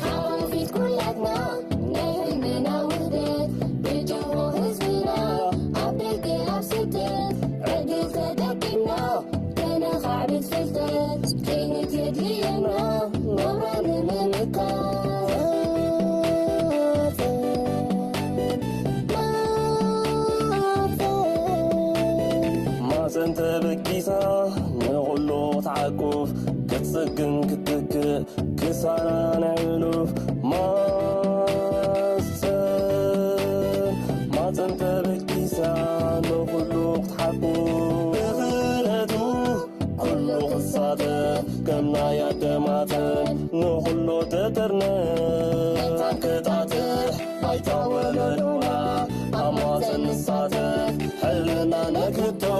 عرفت كلنا نهمنا وحدات بجمهور حزبنا عبيت عبستات عدل تدكنا كان خعبت فلتات كانت يدلينا نوران الممكات ما سنت بكيسة نغلو تعكوف كتسكن كتك كسانا نعلوف ما سنت بكيسة نغلو تعكوف بغلتو كله قصاته كمنا يا دماته نغلو تترنا كتاته بايتاولونا أما سنساته حلنا نكتو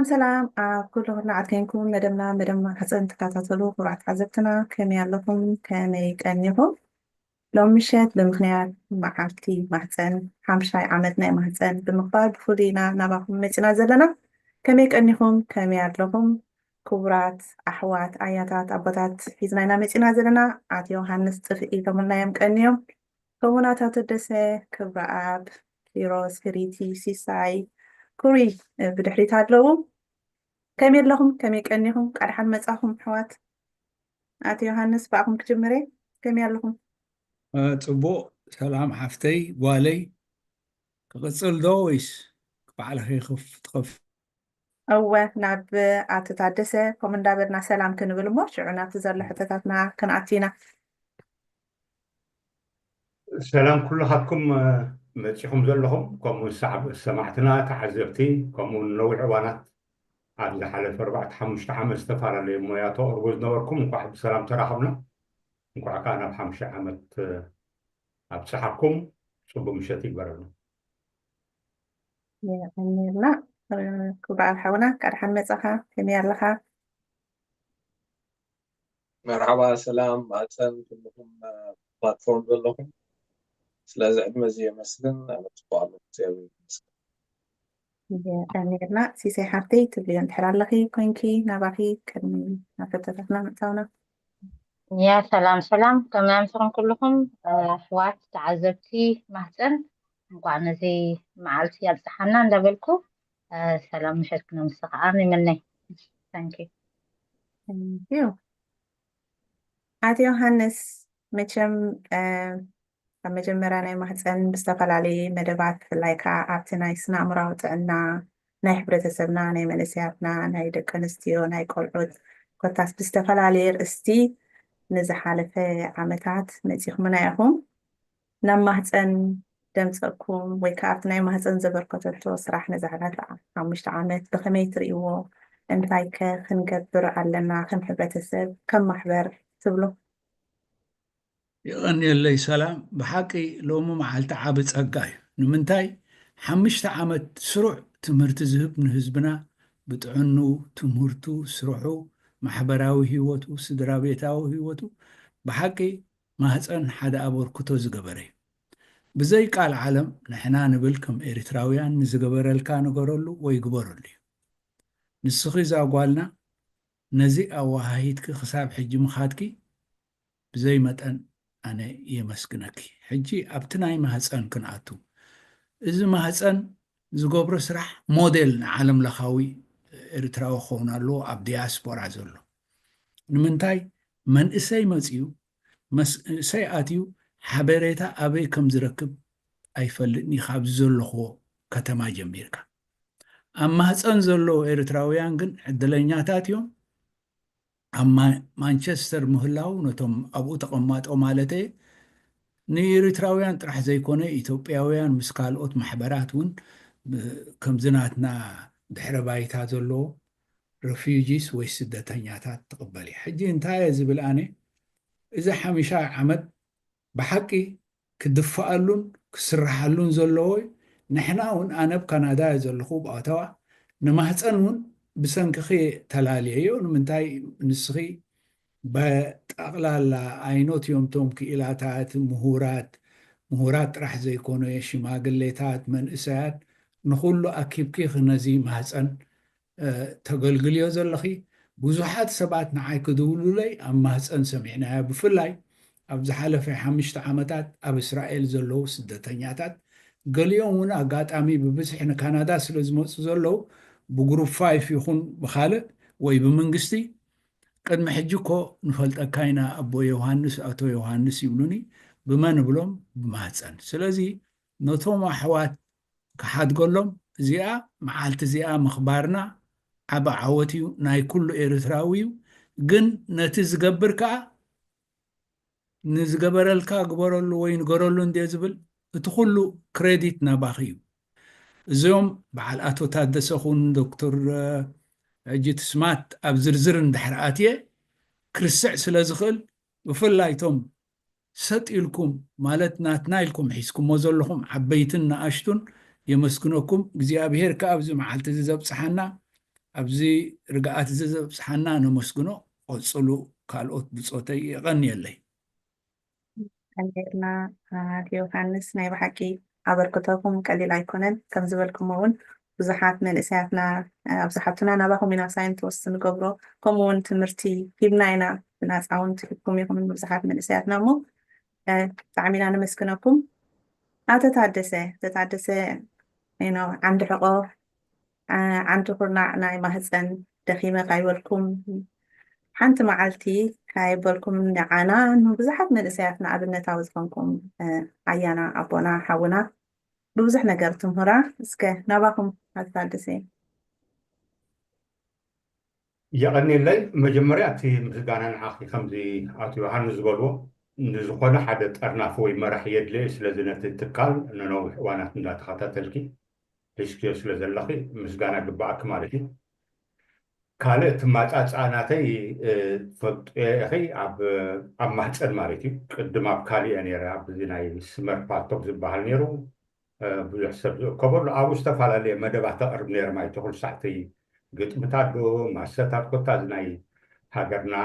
سلام كلنا عارفينكم مدام حسن تكاتلو قرعة عزبتنا كم يالكم كم يكأنيهم لو مشيت بمخنيات معارتي محسن حمشاي عمدنا محسن بمقبال بفولينا نباكم متنا زلنا كم يكأنيهم كم يالكم كبرات أحوات آياتات أبطات حيزنا متنا زلنا عاد يوهانس تفئي كمنا يمكأنيهم كوناتات الدسة كبراب كيروس كريتي سيساي كوري بدحريت هادلو كم يلهم كم يكأنيهم قاعد حد مصاحهم حوات آتي يوهانس بقهم كجمري كم يلهم صبو سلام حفتي والي كقصل دويس بعلى خي خف تخف أوه ناب آتي تعدسة كومن دابرنا سلام كنقول موش عنا تزر حتتاتنا كنعتينا سلام كلكم متشيكم زلهم كم سمعتنا تحزبتي كم نوع عوانات عاد حالة 4-5 عام استفار اللي موياتو أرجوز نوركم واحد سلام ترحبنا نكون كان بحمش عامت أبصحكم صبوا مشاتي برنا يعني لا كوبا الحونا قاعد حد مصاحها كم يلها مرحبا سلام معتن كلكم بلاتفورم كلكم سلازم مزية مثلا أتبع زي يعني لا سيسي حفتي تبلي انت حلال لخي كوينكي نباخي كن نفتتنا متاونا يا سلام تمام شكرا كلكم أحوات تعذبتي محسن وقعنا زي معلتي يلتحنا ندبلكم سلام مشاركنا مستقعاني مني thank you Thank you. آتي يوهانس مچم ኣብ መጀመርያ ናይ ማህፀን ብዝተፈላለዩ መደባት ብፍላይ ከዓ ኣብቲ ናይ ስነ ኣእምሮዊ ጥዕና ናይ ሕብረተሰብና ናይ መንእሰያትና ናይ ደቂ ኣንስትዮ ናይ ቆልዑት ኮታስ ብዝተፈላለየ ርእስቲ ንዝሓለፈ ዓመታት መፂኹምና ኢኹም ናብ ማህፀን ደምፀኩም ወይ ከዓ ኣብቲ ናይ ማህፀን ዘበርከተቶ ስራሕ ንዝሓለፈ 5 ዓመት ብከመይ ትርእይዎ እንታይ ከ ክንገብር ኣለና ከም ሕብረተሰብ ከም ማሕበር ትብሉ يغني اللي سلام بحقي لو ما معلت عابد أجاي نمنتاي 5 عامت سرع تمرت زهب نهزبنا بتعنو تمرتو سرعو محبراوي هيوتو سدرابيتاو هيوتو بحقي ما هتسأن حدا أبور كتو زقبري بزي قال عالم نحنا نبلكم إريتراويان نزقبر الكانو قرولو ويقبرولي نسخي زاقوالنا نزي أواهيتك خساب حجي مخاتكي بزي متأن أنا يمسكنك حجي أبتناي مهزأن كنعتو إذا مهزأن زقبر سرح موديل عالم لخاوي إريتراو خونا له أب دياسبورا زلو نمنتاي من إساي مزيو إساي آتيو حبريتا أبي كم زركب أي فلتني خاب زلو خو كتما جميركا أما هزأن زلو إريتراويان جن عدلينياتاتيو أما مانشستر مهلاو نتوم أبو تقمات أو مالتي ንኤርትራውያን ጥራሕ ዘይኮነ ኢትዮጵያውያን ምስ ካልኦት ማሕበራት እውን ከምዝናትና ድሕረ ባይታ ዘለዎ ረፊጂስ ወይ ስደተኛታት ትቕበል እያ ሕጂ እንታይ እየ ዝብል ኣነ እዚ 5 ዓመት ብሓቂ ክድፈኣሉን ክስራሓሉን ዘለዎ ንሕና እውን ኣነ ኣብ ካናዳ እየ ዘለኹ ብኣተዋ ንማህፀን እውን ብሰንኪኺ ተላልየዮ ንምንታይ ንስኺ በጠቕላላ ኣይኖት እዮም ቶም ክኢላታት ምሁራት ጥራሕ ዘይኮነ ሽማግሌታት መንእሰያት ንኩሉ ኣኪብኪ ነዚ ማህፀን ተገልግልዮ ዘለኺ ብዙሓት ሰባት ንዓይ ክድውሉለይ ኣብ ማህፀን ሰሚዕናዮ ብፍላይ ኣብ ዝሓለፈ 5 ዓመታት ኣብ እስራኤል ዘለዉ ስደተኛታት ገሊኦም እውን ኣጋጣሚ ብብዝሒ ንካናዳ ስለ ዝመፁ ዘለዉ ብግሩፕ 5 ይኹን ብካልእ ወይ ብመንግስቲ ቅድሚ ሕጂ ኮ ንፈልጠካ ኢና ኣቦ ዮሃንስ ኣቶ ዮሃንስ ይብሉኒ ብመን ብሎም ብማህፀን ስለዚ ነቶም ኣሕዋት ክሓድገሎም እዚኣ መዓልቲ እዚኣ ምኽባርና ዓበ ዓወት እዩ ናይ ኩሉ ኤርትራዊ እዩ ግን ነቲ ዝገብር ከዓ ንዝገበረልካ ግበረሉ ወይ ንገረሉ እንደ ዝብል እቲ ኩሉ ክሬዲት ናባኺ እዩ እዚኦም በዓል ኣቶ ታደሰ ኹን ዶክተር ሕጂ ትስማት ኣብ ዝርዝር እንድሕር ኣትየ ክርስዕ ስለ ዝኽእል ብፍላይቶም ሰጢኢልኩም ማለት ናትና ኢልኩም ሒዝኩሞ ዘለኹም ዓበይትን ንኣሽቱን የመስግነኩም እግዚኣብሔር ከዓ ኣብዚ መዓልቲ እዚ ዘብፅሓና ኣብዚ ርግኣት እዚ ዘብፅሓና ነመስግኖ ቆፅሉ ካልኦት ብፆተይ ይቐኒየለይ ቀኒርና ዮሃንስ ናይ ብሓቂ ኣበርክተኩም ቀሊል ኣይኮነን ከም ዝበልኩም እውን ብዙሓት መንእሰያትና ኣብ ዝሓቱና ናባኹም ኢና ሳይንት ወስድ ንገብሮ ከምኡ እውን ትምህርቲ ሂብና ኢና ብናፃ እውን ትልኩም ይኹን ብዙሓት መንእሰያትና እሞ ብጣዕሚ ኢና ነመስግነኩም ኣቶ ታደሰ ዓንዲ ሕቆ ዓንዲ ኩርናዕ ናይ ማህፀን ደኺመ ካይበልኩም ሓንቲ መዓልቲ ካይበልኩም ንዓና ብዙሓት መንእሰያትና ኣብነታዊ ዝኮንኩም ኣያና ኣቦና ሓውና ብብዙሕ ነገር ትምህራ እስከ ናባኹም ኣቶ ታደሰ የቐኒለይ መጀመርያ እቲ ምስጋና ንዓኺ ከምዚ ኣቶ ዮሃንስ ዝበልዎ ንዝኾነ ሓደ ጠርናፍ ወይ መራሕ የድልየ ስለዚ ነቲ ትካል ንነዊሕ እዋናት እንዳተኸታተልኪ ሒዝክዮ ስለ ዘለኺ ምስጋና ግባኣክ ማለት እዩ ካልእ እቲ ማፃፃናተይ ትፈልጡ ኢኺ ኣብ ማህፀን ማለት እዩ ቅድም ኣብ ካሊእ እየ ነይረ ኣብዚ ናይ ስመርፓቶክ ዝበሃል ነይሩ ብዙሕ ሰብ ዝእከበሉ ኣብኡ ዝተፈላለየ መደባት ኣቕርብ ነይረ ማለት ኩሉ ሰዓቲ ግጥምታት ዶ ማሰታት ኮታዝ ናይ ሃገርና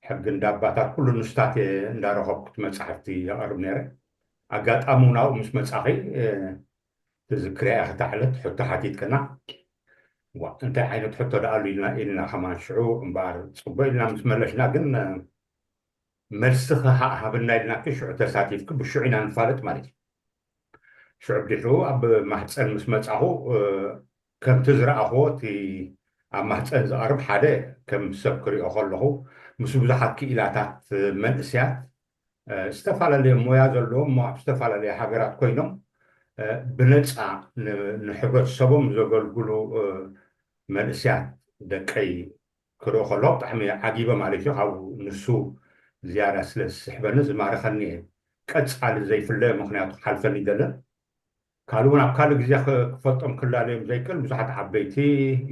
ሕጊ እንዳባታት ኩሉ ንስታት እንዳረኸብኩት መፅሓፍቲ ኣቕርብ ነይረ ኣጋጣሚ እውን ኣብኡ ምስ መፃኺ ትዝክርያ ክታሕለት ሕቶ ሓቲትክና እንታይ ዓይነት ሕቶ ደኣሉ ኢልና ከማን ሽዑ እምበር ፅቡቅ ኢልና ምስ መለስና ግን መልሲ ሃብና ኢልና ሽዑ ተሳቲፍክ ብሽዑ ኢና ንፋለጥ ማለት እዩ ሽዑ ብድሕሪኡ ኣብ ማህፀን ምስ መፃኹ ከምቲ ዝረኣኽዎ እቲ ኣብ ማህፀን ዝቐርብ ሓደ ከም ሰብ ክሪኦ ከለኹ ምስ ብዙሓት ክኢላታት መንእስያት ዝተፈላለየ ሞያ ዘለዎም ኣብ ዝተፈላለየ ሃገራት ኮይኖም ብነፃ ንሕብረተሰቦም ዘገልግሉ መንእስያት ደቀይ ክሪኦ ከለኹ ብጣዕሚ ዓጊበ ማለት እዩ ካብኡ ንሱ ዝያዳ ስለ ዝስሕበኒ ዝማረኸኒ እየ ቀፃሊ ዘይፍለ ምክንያቱ ሓልፈኒ ይደለን ካልእ እውን ኣብ ካልእ ግዜ ክፈልጦም ክላለዮም ዘይክእል ብዙሓት ዓበይቲ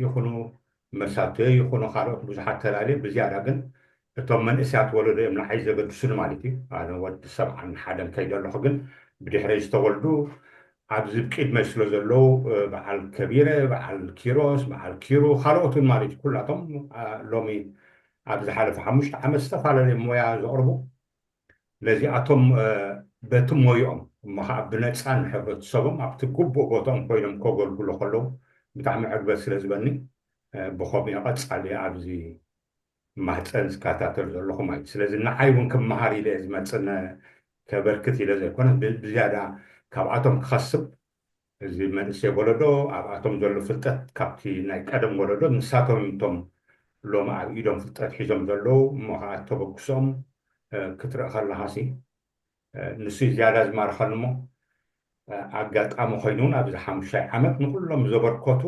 ይኹኑ መሳተዩ ይኹኑ ካልኦት ብዙሓት ተላለየ ብዝያዳ ግን እቶም መንእስያት ወለዶ እዮም ንዓይ ዘገድሱኒ ማለት እዩ ኣነ ወዲ 71 ከይደለኹ ግን ብድሕረይ ዝተወልዱ ኣብዚ ብቅድመይ ስለ ዘለዉ በዓል ከቢረ በዓል ኪሮስ በዓል ኪሩ ካልኦትን ማለት እዩ ኩላቶም ሎሚ ኣብ ዝሓለፈ 5 ዓመት ዝተፈላለየ ሞያ ዘቕርቡ ለዚኣቶም በቲ ሞይኦም እሞ ከዓ ብነፃ ንሕብረተሰቦም ኣብቲ ግቡእ ቦታኦም ኮይኖም ከገልግሉ ከለዉ ብጣዕሚ ዕግበት ስለ ዝበኒ ብኸምኡ ቀፃሊ ኣብዚ ማህፀን ዝከታተል ዘለኹ ማለት እዩ ስለዚ ንዓይ እውን ክመሃር ኢለ ዝመፅን ከበርክት ኢለ ዘይኮነ ብዝያዳ ካብኣቶም ክኸስብ እዚ መንእሰይ ወለዶ ኣብኣቶም ዘሎ ፍልጠት ካብቲ ናይ ቀደም ወለዶ ንሳቶም እቶም ሎሚ ኣብ ኢዶም ፍልጠት ሒዞም ዘለዉ እሞ ከዓ ተበግሶም ክትርኢ ከለኻሲ ንሱ ዝያዳ ዝማርኸኒ እሞ ኣጋጣሚ ኮይኑ እውን ኣብዚ 5 ዓመት ንኩሎም ዘበርከቱ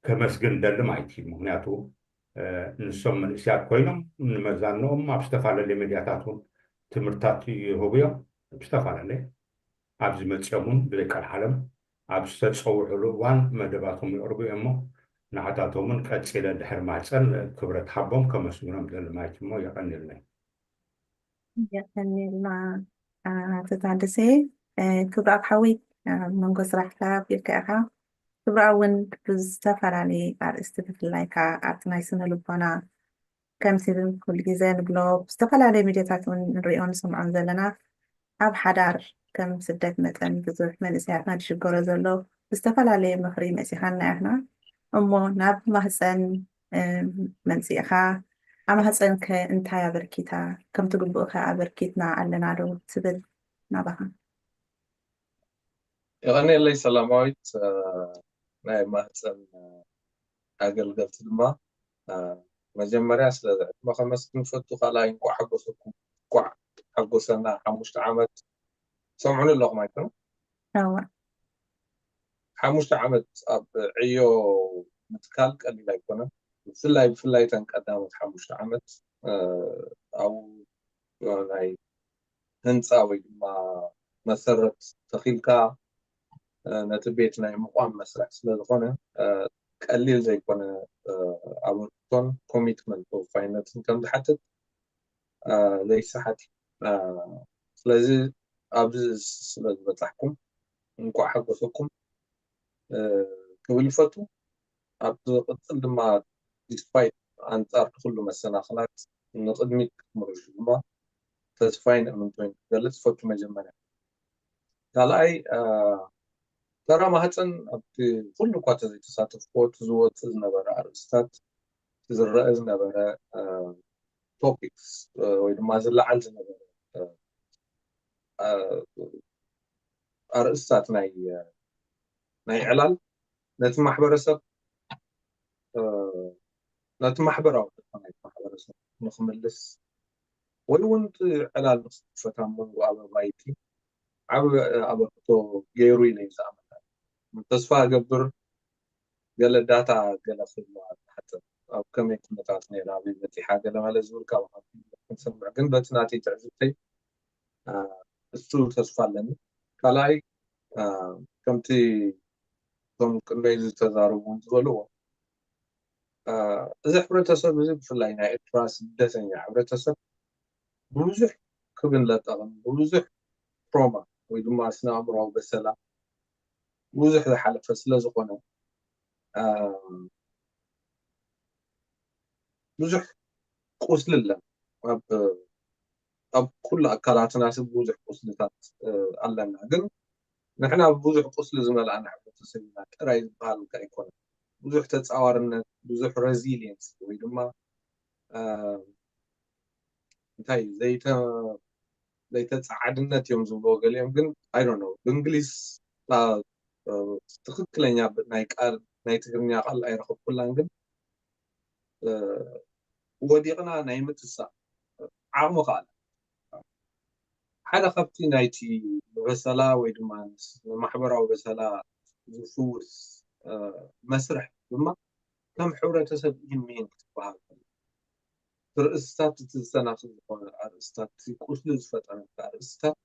ከመስግን ደሊ ማለት እዩ ምክንያቱ ንሶም መንእስያት ኮይኖም ንመዛንኦም ኣብ ዝተፈላለየ ሚድያታት እውን ትምህርታት ይህቡ እዮም بستفعل عبز متسمون بذكر العالم عبز تتصوعوا وان مدباتهم يقربوا يمو نعتاتهم كتسيلة دحر معسل كبرة حبهم كما سونا بدل ما يتمو يقني لنا يعني ما تتعدسي كبرى حوي من قصرحتا في الكأخا كبرى ون بزتفر علي استفت اللايكا أعطنا يسنة لبانا كم سيدن كل جزء نبلو بزتفر علي ميدياتات ونريون سمعون زلنا أب حدار كم سدت مثلا بزوح من إسياتنا تشكورة زلو بزتفر علي مخري مسيحانا إحنا أمو ناب مهسن منسيخا أما هسأل أنت يا بركيتا كم تقول بأخي بركيتنا علنا رو تبد نبها يغني لي سلامات ناي مهتن أقلقلت دما مجمريا سلازع ما خمس نفتو خلاين كو حقوسكم كو حقوسنا حمشت عمت سمعون اللغة يكون أو حمشت عمت أب عيو متكال قليل يكون بفلاي تنقدامت حمشت عمت أو ناي هنساوي ما مسرت تخيلكا نتبيت ناي مقام مسرح سلازقونه قليل زي كونه أبورتون كوميتمنت أو فاينانس كم دحتت ليس حتى سلازي أبز سلاز بتحكم نكو حقوسكم كولفتو أبز قتل ما despite أنصار كل مسناخلات نقدمي مرج ما تسفين من بين جلس فتو مجمعنا تلاقي ترى ما هتن أبتي كل قاتل زي تساتف قوت زوت زنبرة أرستات تزرع زنبرة topics وما زلعل زنبرة أرستات ناي علل نت محبرسب نت محبرة ناي محبرسب نخملس ويونت علل فتامون وأبا بايتي أبا تو جيروي ليس أمثال تصفى قبر قال الداتا قال خدمة حتى أو كم يكون تعطني رابي بتي حاجة لما لزول كم نسمع جن بس ناتي تعزتي السول تصفى لنا كلاي كم تي كم كنيز تزارون زولو إذا حبرتسب زي بفلاي ناي إتراس دسنيا حبرتسب بوزح كبن لا تغم بوزح تروما ويدما أثناء أمره بسلا بوزح ذا حالة فسلا زقنا بوزح قوسل الله أب كل أكلاتنا سب بوزح قوسلتات ألنا جن نحن بوزح قوسل زمل أنا حبرتسبنا رايز بحال كايكون بوزح تتصاورنا بوزح ريزيلينس ويدما انتهي زي تتصعدنا يوم زبو قال يوم جن I don't know بإنجليز تخكلني ناي تغني أقل أي رخب كلان جن وديقنا نايمت الساعة عام قال حدا خبتي نايتي بسلا ويدمان محبرة وبسلا زفوس مسرح بما كم حورة تسب يمين كتبها رئيستات تتسنى رئيستات كل زفتنا رئيستات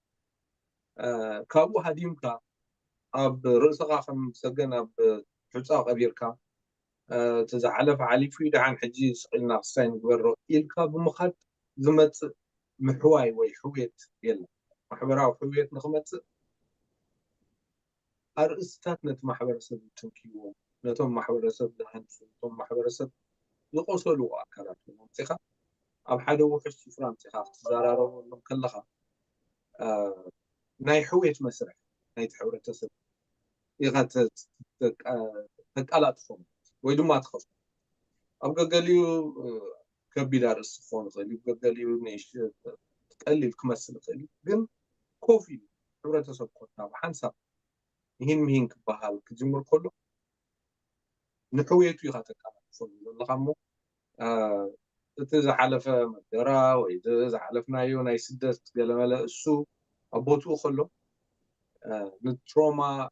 كابو هديمكا أب رئيسها خم سجن أب حصة قبيركا تزعلف علي في عن حجي سقلنا سين برو إلكا بمخد زمت محواي ويحويت يلا محبرة وحويت نخمت أرستات نت محبرة سب تنكيو نتوم محبرة سب دهنس نتوم محبرة سب يقصلوا أكلات منطقة أب حدا وحش فرنسا زرارو لهم كلها ناي حويت مسرح ناي تحورة سب يغت تكالات فم ويدو ما تخف أبقى قاليو كبير أرس فون غالي أبقى قاليو نيش تقلل كمسل غالي قن كوفي حورة سب قطنا وحنسا مهين كبهال كجمر كله نحويتو يغت تكالات فم لغمو تزا حلف مدرا وإذا حلفنا يو ناي سدست قال ملا السو أبوتو خلو نتروما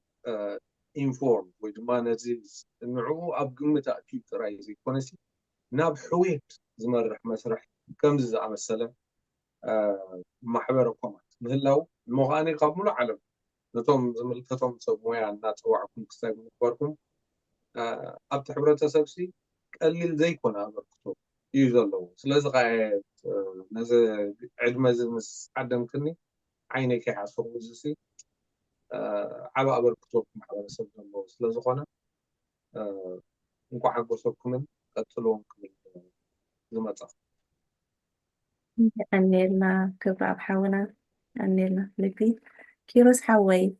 informed ويدما نزيز نعو أبقمة تأكيد رايزي كونسي ناب حويت زمرح مسرح كم زعم السلام محبر كومات ምህላው المغاني قبل عالم نتوم زملكتهم سمويا الناس وعكم كسب مخبركم أبت حبرة سبسي قليل زي كنا بركتو يجلو سلاز غاية نز علم زمس عدم كني عينك يحصل وزسي عبا بركتو محبرة سبسي سلاز غانا نكو حق وصفكم قتلون كم زمتا أنيلنا كبر أبحاونا أنيلنا لبي كيروس حوي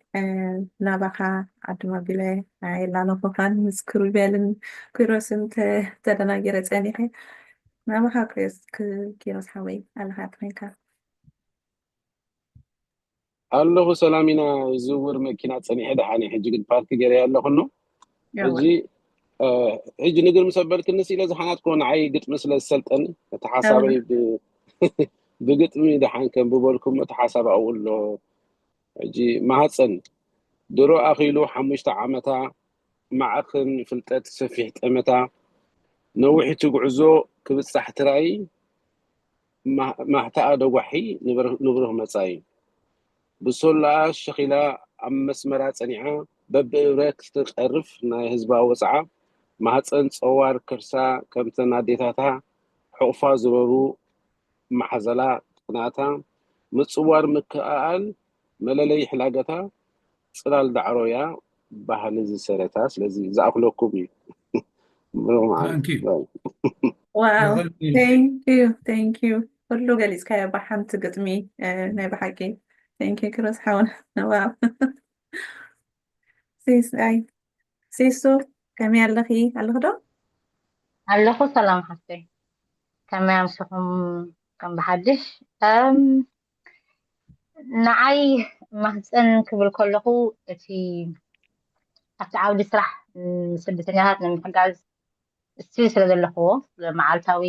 نابخا عدما بلا لا نفقان مسكرو بالن كيروس انت تدنا جرت أنيحي نابخا كيروس حوي ألها ترينكا ኣለኹ ሰላም ኢና ዝውር መኪና ፀኒሐ ደሓኒ ሕጂ ግን ፓርክ ገይረ ኣለኹ ሕጂ ንግር ምሰበር ክንስ ኢለ ዝሓናትኮ ንዓይ ግጥሚ ስለ ዝሰልጠኒ እቲ ሓሳበይ ብግጥሚ ድሓን ከም ብበልኩም እቲ ሓሳብ ኣውሎ ሕጂ ማህፀን ድሮ ኣኺሉ 5 ዓመታ ማዕኽን ፍልጠት ሰፊሕ ጠመታ ነዊሕ ጉዕዞ ክብፃሕ ትራይ ማህታ ደጓሒ ንብሩህ መጻይ ብሶላ ሸኺላ ኣብ መስመራ ፀኒዓ በብእብረክ ትቐርፍ ናይ ህዝባ ወፅዓ ማህፀን ፀዋር ክርሳ ከምተን ኣዴታታ ሕቑፋ ዝበሩ ማሕዘላ ቅናታ ምፅዋር ምክኣል መለለይ ሕላገታ ፅላል ዳዕሮያ ባህሊ ዝሰረታ ስለዚ ዝኣክለኩም እዩ ዋው ቴንክ ዩ ኩሉ ገሊፅካዮ ብሓንቲ ግጥሚ ናይ ብሓቂ ቴንክ ዩ ክሮስ ሓውን ዋው ሲሱ ከመይ ኣለኺ ኣለኹ ዶ ኣለኹ ሰላም ሓፍተይ ከመይ ኣምስኹም ከም ብሓድሽ ንዓይ ማህፀን ክብል ከለኹ እቲ ኣብቲ ዓውዲ ስራሕ ስደተኛታት ንምሕጋዝ እስቲል ስለ ዘለኽዎ መዓልታዊ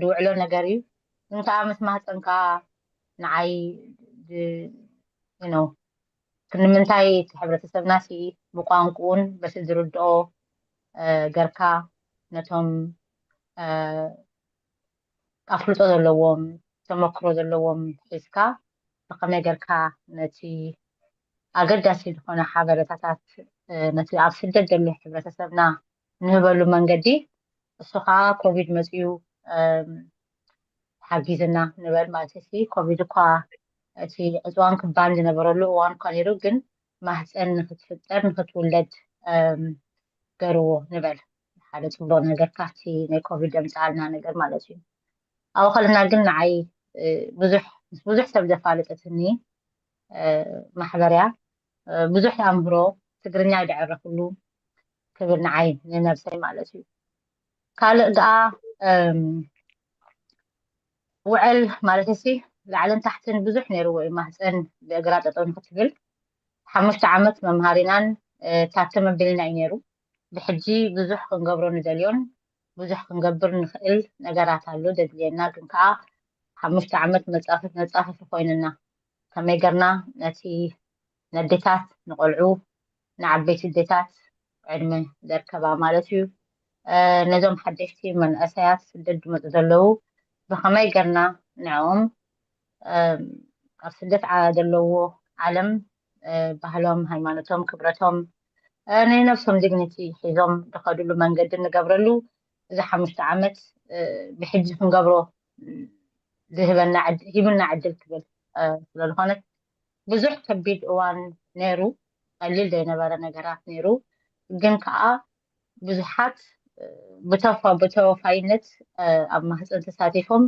ድውዕሎ ነገር እዩ እንታ ምስ ማህፀንካ ንዓይ ንምንታይ እቲ ሕብረተሰብና ብቋንቁን በቲ ዝርድኦ ገርካ ነቶም ኣፍልጦ ዘለዎም ተመክሮ ዘለዎም ሒዝካ ብኸመይ ጌርካ ነቲ ኣገዳሲ ዝኾነ ሓበሬታታት ነቲ ኣብ ስደት ዘሎ ሕብረተሰብና ንህበሉ መንገዲ እሱ ከዓ ኮቪድ መፅኡ ሓጊዝና ንበል ማለት እዚ ኮቪድ እኳ እቲ ዕፅዋን ክባን ዝነበረሉ እዋን እኳ ነይሩ ግን ማህፀን ንክትፍጠር ንክትውለድ ገርዎ ንበል ሓደ ፅቡቅ ነገር ካብቲ ናይ ኮቪድ ዘምፃልና ነገር ማለት እዩ ኣብኡ ከለና ግን ንዓይ ብዙሕ ሰብ ዘፋልጠትኒ ማሕበርያ ብዙሕ ኣምህሮ ትግርኛ ይድዕረፍሉ ክብል ንዓይ ንነብሰይ ማለት እዩ ካልእ ከዓ ውዕል ማለት እዚ ላዕልን ታሕትን ብዙሕ ነይርዎ እዩ ማህፀን ብእግራ ጠጠው ንክትብል 5 ዓመት መምሃሪናን ታተመ ኣቢልና እዩ ነይሩ ብሕጂ ብዙሕ ክንገብሮ ንደልዮን ብዙሕ ክንገብር ንኽእል ነገራት ኣሎ ደድልየና ግን ከዓ 5 ዓመት መፃፍፊ ኮይኑና ከመይ ገርና ነቲ ነዴታት ንቆልዑ ንዓበይቲ ዴታት ዕድመ ዘርከባ ማለት እዩ ነዞም ሓደሽቲ መንእሰያት ስደት ዝመፁ ዘለው ብኸመይ ገርና ንዕኦም ኣብ ስደት ዘለዎ ዓለም ባህሎም ሃይማኖቶም ክብረቶም ናይ ነብሶም ዲግኒቲ ሒዞም ዝኸድሉ መንገዲ ንገብረሉ እዚ 5 ዓመት ብሕጂ ክንገብሮ ሂብና ዕድል ክብል ስለዝኾነ ብዙሕ ከቢድ እዋን ነይሩ ቀሊል ዘይነበረ ነገራት ነይሩ ግን ከዓ ብዙሓት ብተወፋይነት ኣብ ማህፀን ተሳቲፎም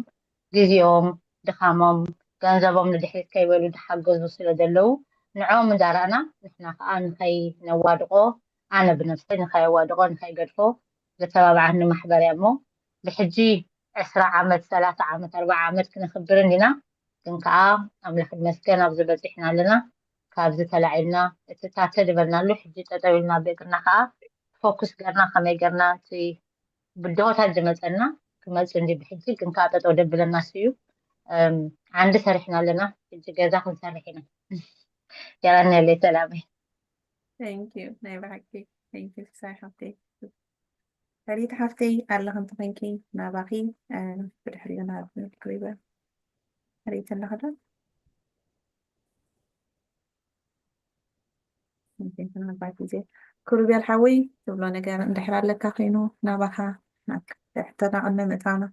ግዜኦም ድኻሞም ገንዘቦም ንድሕሪት ከይበሉ ድሓገዙ ስለ ዘለው ንዖም እንዳረኣና ንሕና ከዓ ንኸይነዋድቆ ኣነ ብነፍሰይ ንኸይዋድቆ ንኸይገድፎ ዘተባብዓኒ ማሕበርያ እሞ ብሕጂ 20 ዓመት 30 ዓመት 40 ዓመት ክንኽብርን ኢና ግን ከዓ ኣምላኽ ይመስገን ኣብዚ በፂሕና ኣለና ካብዚ ተላዒልና እቲ ታተ ድበልናሉ ሕጂ ጠጠው ኢልና ብእግርና ከዓ ፎኩስ ገርና ከመይ ገርና እቲ ብድሆታት ዝመፀና ክመፅእ እንጂ ብሕጂ ግን ከዓ ጠጠው ደብለና እዩ ዓንዲ ሰሪሕና ኣለና ሕጂ ገዛ ክንሰርሕ ኢና ያለለይ ሰላመይ ቴንክ ዩ ናይ ባሕቂ ቴንክ ዩ ሳይ ሓፍተይ ፈሪት ሓፍተይ ኣለኽን ትኾንኪ ናባኺ ብድሕሪኡ ናብ ክሪበ ፈሪት ኣለኸ ዶ يمكن تنبعت زي كروبيا الحوي تبلو نجار اندحر لك خينو نابها هناك احتنا أن متانا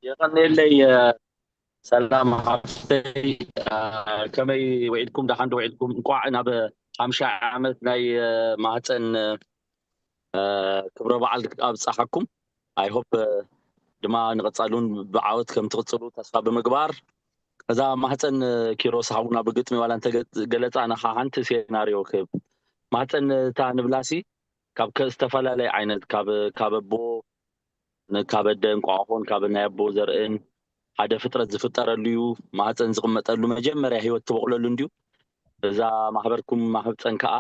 يغني لي سلام حفتي كمي وعدكم دحان وعدكم نقعنا بخمسة عامت ناي مهتن كبر بعض أبصحكم I hope دما نقصالون بعوض كم تقصلوا تصفى بمقبار إذا مهتن كيروس حاولنا بقتمي ولا أنت قلت أنا خانت سيناريو كيف مهتن تان بلاسي كاب كاستفلا لي عينت كاب بو كاب دم قاهون كاب نابو زرئن ሓደ ፍጥረት ዝፍጠረሉ እዩ ማህፀን ዝቕመጠሉ መጀመርያ ሂወት ትበቕለሉ እንድዩ እዛ ማሕበርኩም ማህፀን ከዓ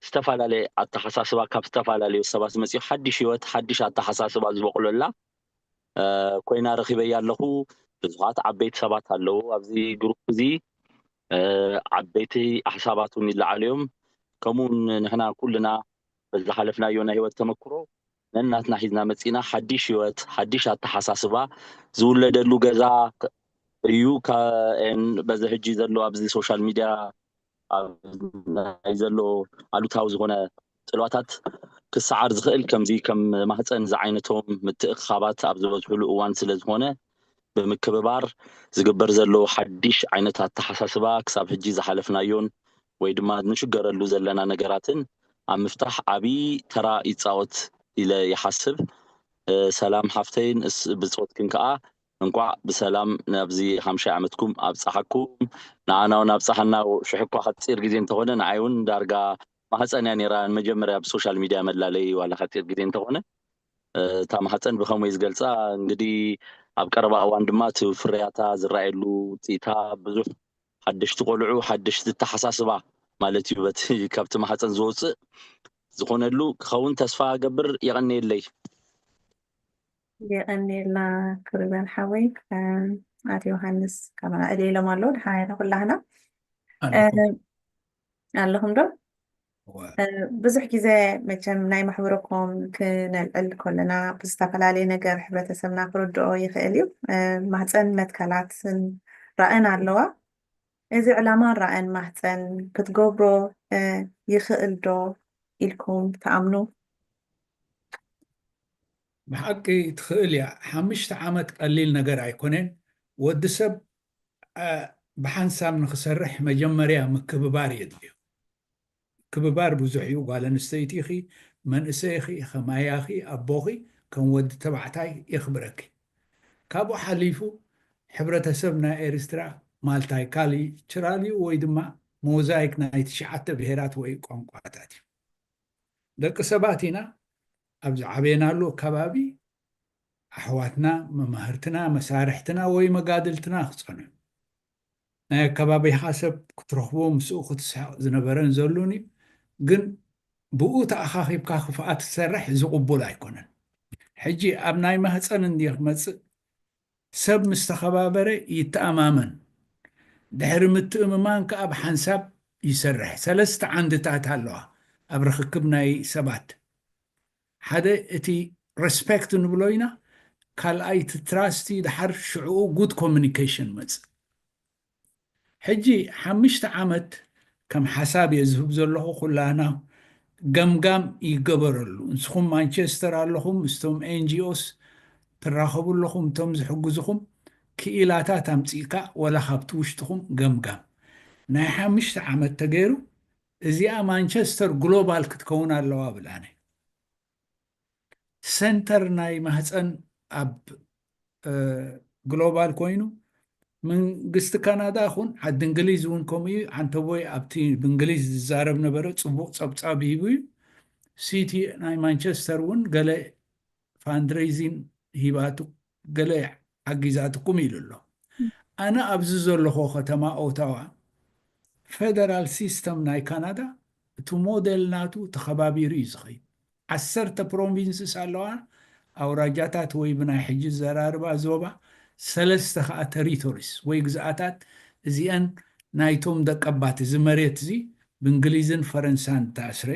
ዝተፈላለየ ኣተሓሳስባ ካብ ዝተፈላለዩ ሰባት መፂኡ ሓድሽ ሂወት ሓድሽ ኣተሓሳስባ ዝበቕለላ ኮይና ረኺበያ ኣለኹ ብዙሓት ዓበይቲ ሰባት ኣለዉ ኣብዚ ግሩፕ እዚ ዓበይቲ ሓሳባት እውን ይለዓሉ እዮም ከምኡውን ንሕና ኩልና በዝሓለፍናዮ ናይ ሂወት ተመክሮ ነናትና ሒዝና መፂና ሓድሽ ሂወት ሓድሽ ኣተሓሳስባ ዝውለደሉ ገዛ እዩ በዚ ሕጂ ዘሎ ኣብዚ ሶሻል ሚድያ ናይ ዘሎ ኣሉታዊ ዝኾነ ፅልዋታት ክሰዓር ዝኽእል ከምዚ ከም ማህፀን ዝዓይነቶም ምትእኽኻባት ኣብ ዝበዝሕሉ እዋን ስለ ዝኾነ ብምክብባር ዝግበር ዘሎ ሓድሽ ዓይነት ኣተሓሳስባ ክሳብ ሕጂ ዝሓለፍናዮን ወይ ድማ ንሽገረሉ ዘለና ነገራትን ኣብ ምፍታሕ ዓብዪ ተራ ይፃወት ኢለ ይሓስብ ሰላም ሓፍተይን ብፆትክን ከዓ እንኳዕ ብሰላም ናብዚ 50 ዓመትኩም ኣብፃሓኩም ንዓና እውን ኣብፃሓና ሽሕኳ ሓፂር ግዜ እንተኾነ ንዓይ እውን ዳርጋ ማህፀን እያ ነይራ መጀመርያ ብሶሻል ሚድያ መላለይ ዋላ ሓፂር ግዜ እንተኾነ እታ ማህፀን ብኸመይ ዝገልፃ እንግዲህ ኣብ ቀረባ እዋን ድማ እቲ ፍርያታ ዝረኣየሉ ውፅኢታ ብዙሕ ሓደሽቲ ቆልዑ ሓደሽቲ ተሓሳስባ ማለት እዩ በቲ ካብቲ ማህፀን ዝወፅእ ዝኾነሉ ክኸውን ተስፋ ገብር የቐኒየለይ يغنيلنا كروبيا الحوي آت يوحنس كمان أدي لما لود هاي نقول لهنا اللهم دو بزح جزء مثل ناي محوركم كنلقل كلنا بستقل عليه نجار حبرة سمنا كردو يخيليو مهتن متكلات رأينا اللوا إذا علماء رأين مهتن كتجبرو يخيل دو إلكم تأمنوا ብሓቂ ትኽእል እያ 5 ዓመት ቀሊል ነገር ኣይኮነን ወዲ ሰብ ብሓንሳብ ንክሰርሕ መጀመርያ ምክብባር የድልዮ ክብባር ብዙሕ እዩ ጓል ኣንስተይቲ ኢኺ መንእሰይ ኢኺ ኸማያ ኢኺ ኣቦኺ ከም ወዲ ተባዕታይ የኽብረኪ ካብኡ ሓሊፉ ሕብረተሰብ ናይ ኤርትራ ማልታይ ካልቸራል እዩ ወይ ድማ ሞዛይክ ናይ 9 ብሄራት ወይ ቋንቋታት እዩ ደቂ ሰባት ኢና ኣብዚ ዓበየናሉ ከባቢ ኣሕዋትና መማህርትና መሳርሕትና ወይ መጋድልትና ክፀንዑ ናይ ኣከባቢኻ ሰብ ክትረኽቦ ምስኡ ክትስሕቕ ዝነበረን ዘሉን እዩ ግን ብኡ ተኣኻኺብካ ክፍኣት ትሰርሕ ዝቕቡል ኣይኮነን ሕጂ ኣብ ናይ ማህፀን እንዲ ክመፅእ ሰብ ምስ ተኸባበረ ይተኣማመን ድሕሪ ምትእምማን ከዓ ብሓንሳብ ይሰርሕ 3 ዓንድታት ኣለዋ ኣብ ርክክብ ናይ ሰባት ሓደ እቲ ሬስፔክት ንብሎ ኢና ካልኣይ እቲ ትራስቲ ድሓር ሽዑኡ ጉድ ኮሚኒኬሽን መፅእ ሕጂ 5 ዓመት ከም ሓሳብ እየ ዝህብ ዘለኹ ኩላና ገምጋም ይገበረሉ ንስኹም ማንቸስተር ኣለኹም ምስቶም ኤንጂኦስ ትራኸቡ ኣለኹም እቶም ዝሕግዙኹም ክኢላታት ኣምፂእካ ወላ ካብቲ ውሽጥኹም ገምጋም ናይ 5 ዓመት ተገይሩ እዚኣ ማንቸስተር ግሎባል ክትከውን ኣለዋ ብላነ سنتر ناي مهتن أب جلوبال كوينو من قست كندا خون عد إنجليز ون كومي عن تبوي أبتي بإنجليز زارب نبرة صبوت صبي بوي سيتي ناي مانشستر ون قال فاندريزين هباتو قال عجزاتو كميل له أنا أبزز له ختما أوتاوا فيدرال سيستم ناي كندا تو موديل ناتو تخبابي ريزخي 10 بروفينسس ኣለዋ ኣውራጃታት ወይ ብናይ ሕጂ ዘራርባ ዞባ 3 ከዓ ተሪቶሪስ ወይ ግዝኣታት እዚአን ናይቶም ደቀባት እዚ መሬት እዚ ብእንግሊዝን ፈረንሳን ተኣስረ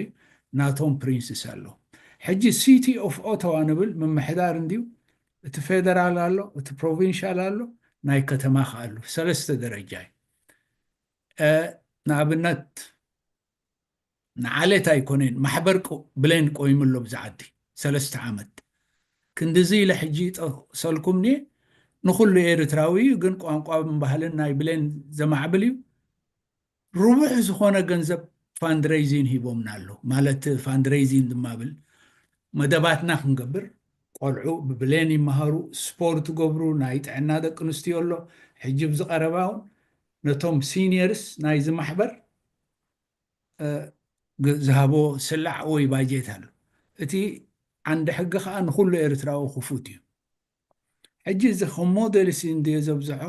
ናቶም ፕሪንስስ ኣሎ ሕጂ ሲቲ ኦፍ ኦታዋ ንብል ምምሕዳር እንዲዩ እቲ ፌደራል ኣሎ እቲ ፕሮቪንሻል ኣሎ ናይ ከተማ ኣሎ 3 ደረጃ ንኣብነት ንዓለት ኣይኮነን ማሕበር ብሌን ቆይምሎ ብዛዓዲ 3 ዓመት ክንዲዚ ለሕጂ ጠቅሰልኩምኒ ንኩሉ ኤርትራዊ ግን ቋንቋ ባህልን ናይ ብሌን ዘማዕብል እዩ ርቡዕ ዝኾነ ገንዘብ ፋንድሬይዚን ሂቦምና ኣሎ ማለት ፋንድሬይዚን ድማብል መደባትና ክንገብር ቆልዑ ብብሌን ይመሃሩ ስፖርት ገብሩ ናይ ጥዕና ደቂ ኣንስትዮ ኣሎ ሕጂ ብዝቀረባ እውን ነቶም ሲኒየርስ ናይ ዝማሕበር ዝሃቦ ስላዕ ወይ ባጀት ኣሎ እቲ ዓንዲ ሕጊ ከዓ ንኩሉ ኤርትራዊ ክፉት እዩ ሕጂ እዚ ከም ሞዴልስ እንድዮ ዘብዝሖ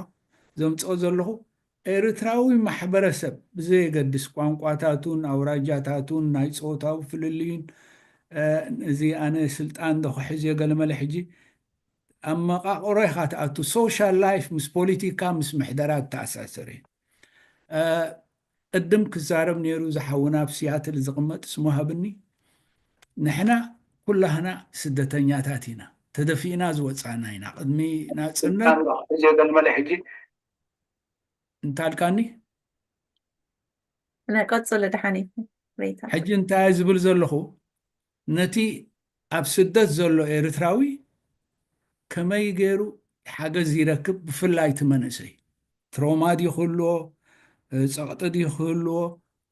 ዘምፅኦ ዘለኹ ኤርትራዊ ማሕበረሰብ ብዘየገድስ ቋንቋታቱን ኣውራጃታቱን ናይ ፆታዊ ፍልልዩን እዚ ኣነ ስልጣን ደክሕዝ የገለመለ ሕጂ ኣብ መቃቆሮ ኢኻ ትኣቱ ሶሻል ላይፍ ምስ ፖለቲካ ምስ ምሕደራት ተኣሳሰር እዩ ቅድም ክዛረብ ነይሩ ዝሓውና ኣብ ሲያትል ዝቕመጥ ስሙ ሃብኒ ንሕና ኩላህና ስደተኛታት ኢና ተደፊእና ዝወፃና ኢና ቅድሚ ናፅነት ዘገልመለ ሕጂ እንታልካኒ نقص لدحاني ريتا ሕጂ እንታይ ዝብል ዘለኹ ነቲ ኣብ ስደት ዘሎ ኤርትራዊ ከመይ ገይሩ ሓገዝ ይረክብ ብፍላይ እቲ መንእሰይ ትሮማ ድዩ ክህልዎ ፀቕጢ ድዩ ክህልዎ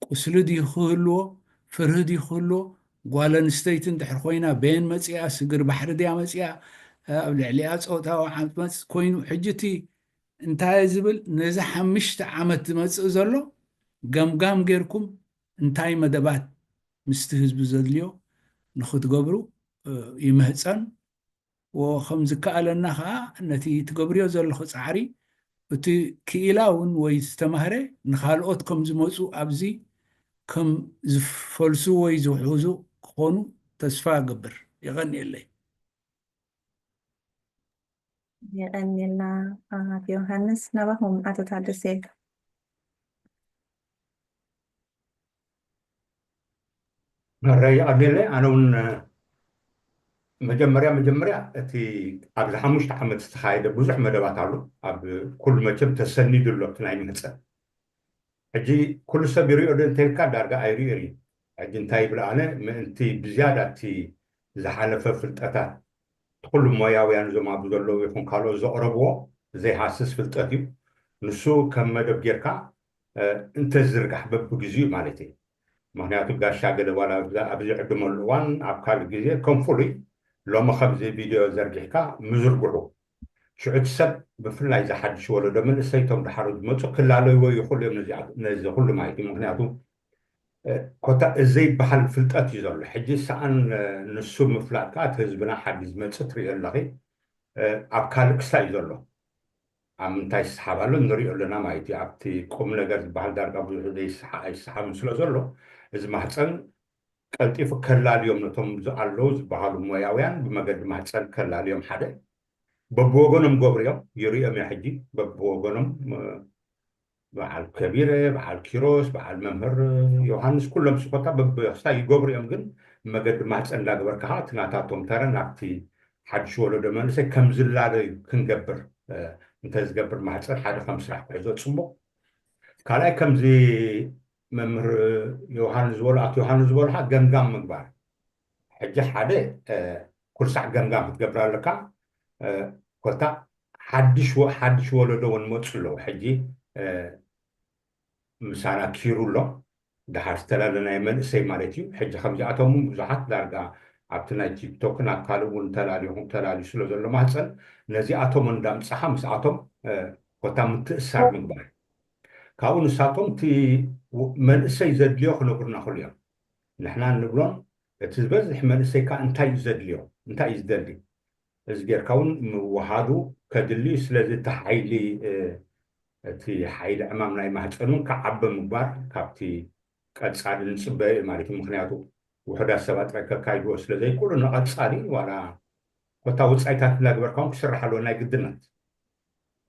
ቁስሊ ድዩ ክህልዎ ፍርህ ድዩ ክህልዎ ጓል ኣንስተይቲ እንድሕር ኮይና ቤን መፅያ ስግር ባሕሪ ድያ መፅያ ኣብ ልዕሊኣ ፆታዊ ዓመፅ ኮይኑ ሕጂ እቲ እንታይ ዝብል ነዚ 5 ዓመት ዝመፅእ ዘሎ ገምጋም ጌርኩም እንታይ መደባት ምስቲ ህዝቢ ዘድልዮ ንኽትገብሩ ይምህፀን ወከም ዝከኣለና ከዓ ነቲ ትገብርዮ ዘለኹ ፃዕሪ እቲ ክኢላ እውን ወይ ዝተማህረ ንካልኦት ከም ዝመፁ ኣብዚ ከም ዝፈልሱ ወይ ዝውሕዙ ክኾኑ ተስፋ ገብር ይቀኒየለይ يغنينا يوهانس نبهم أتتعدسيك መረይ ኣደለ ኣነውን መጀመርያ እቲ ኣብዚ 5 ዓመት ዝተኻየደ ብዙሕ መደባት ኣሎ ኣብ ኩሉ መቸም ተሰኒዱሎ እቲ ናይ ምህፀን ሕጂ ኩሉ ሰብ ይሪኦ ዶ እንተይልካ ዳርጋ ኣይሪኦን እዩ ሕጂ እንታይ ይብል ኣነ ምእንቲ ብዝያዳ እቲ ዝሓለፈ ፍልጠታት ኩሉ ሞያውያን ዞም ኣብኡ ዘለዉ ይኹን ካልኦት ዘቕረብዎ ዘይሃስስ ፍልጠት እዩ ንሱ ከም መደብ ጌርካ እንተዝርጋሕ በብግዚኡ ማለት እዩ ምክንያቱ ጋሻ ገለ ዋላ ኣብዚ ዕድመሉ እዋን ኣብ ካልእ ግዜ ከም ፍሉይ ሎሚ ከምዚ ቪድዮ ዘርጊሕካ ምዝርግሑ ሽዑት ሰብ ብፍላይ ዝሓድሽ ወለዶ መንእሰይቶም ድሓሩ ዝመፁ ክላለይዎ ይኽእሉ እዮም ነዚ ኩሉ ማለት እዩ ምክንያቱ ኮታ ዘይበሃል ፍልጠት እዩ ዘሎ ሕጂ ሰኣን ንሱ ምፍላጥ ከዓ እቲ ህዝብና ሓዲስ ዝመፅእ ትሪኦ ኣለኺ ኣብ ካልእ ክስታ እዩ ዘሎ ኣብ ምንታይ ዝሰሓባሉ ንሪኦ ኣለና ማለት እዩ ኣብቲ ቁም ነገር ዝበሃል ዳርጋ ብዙሕ ዘይሰሓብን ስለ ዘሎ እዚ ማህፀን ቀልጢፉ ከላልዮም ነቶም ኣለዉ ዝበሃሉ ሞያውያን ብመገዲ ማህፀን ከላልዮም ሓደ በብወገኖም ገብሩ እዮም ይርኦም እየ ሕጂ በብወገኖም በዓል ከቢረ በዓል ኪሮስ በዓል መምህር ዮሃንስ ኩሎም ስኮታ በብክስታ ይገብሩ እዮም ግን መገዲ ማህፀን እንዳገበርካ ከዓ እቲ ናታቶም ተረ ናብቲ ሓድሽ ወለዶ መንእሰይ ከም ዝላለዩ ክንገብር እንተዝገብር ማህፀን ሓደ ከም ስራሕ ክሕዞ ፅቡቅ ካልኣይ ከምዚ መምህር ዮሃንስ ዝበሉ ኣቶ ዮሃንስ ዝበሉ ከዓ ገምጋም ምግባር ሕጂ ሓደ ኩልሳዕ ገምጋም ክትገብር ኣለካ ኮታ ሓድሽ ወለዶ እውን መፁ ኣለዉ ሕጂ ምሳና ኪሩ ኣሎ ድሓር ዝተላለ ናይ መንእሰይ ማለት እዩ ሕጂ ከምዚኣቶም ብዙሓት ዳርጋ ኣብቲ ናይ ቲክቶክን ኣብ ካልእ እውን ተላልዩ ስለ ዘሎ ማህፀን ነዚኣቶም እንዳምፅኻ ምስኣቶም ኮታ ምትእሳር ምግባር ካብኡ ንሳቶም እቲ መንእሰይ ዘድልዮ ክነግሩና ክእሉ እዮም ንሕና ንብሎም እቲ ዝበዝሕ መንእሰይ ከዓ እንታይ እዩ ዘድልዮ እንታይ እዩ ዝደሊ እዚ ጌርካ እውን ምውሃዱ ከድልዩ ስለዚ እቲ ሓይሊ እቲ ሓይሊ ዕማም ናይ ማህፀን እውን ክዓቢ ምግባር ካብቲ ቀፃሊ ንፅበ ማለት እዩ ምክንያቱ ውሕዳት ሰባት ጥራይ ከካይድዎ ስለዘይክእሉ ንቐፃሊ ዋላ ኮታ ውፃኢታት እናገበርካ እውን ክስራሕ ኣለዎ ናይ ግድነት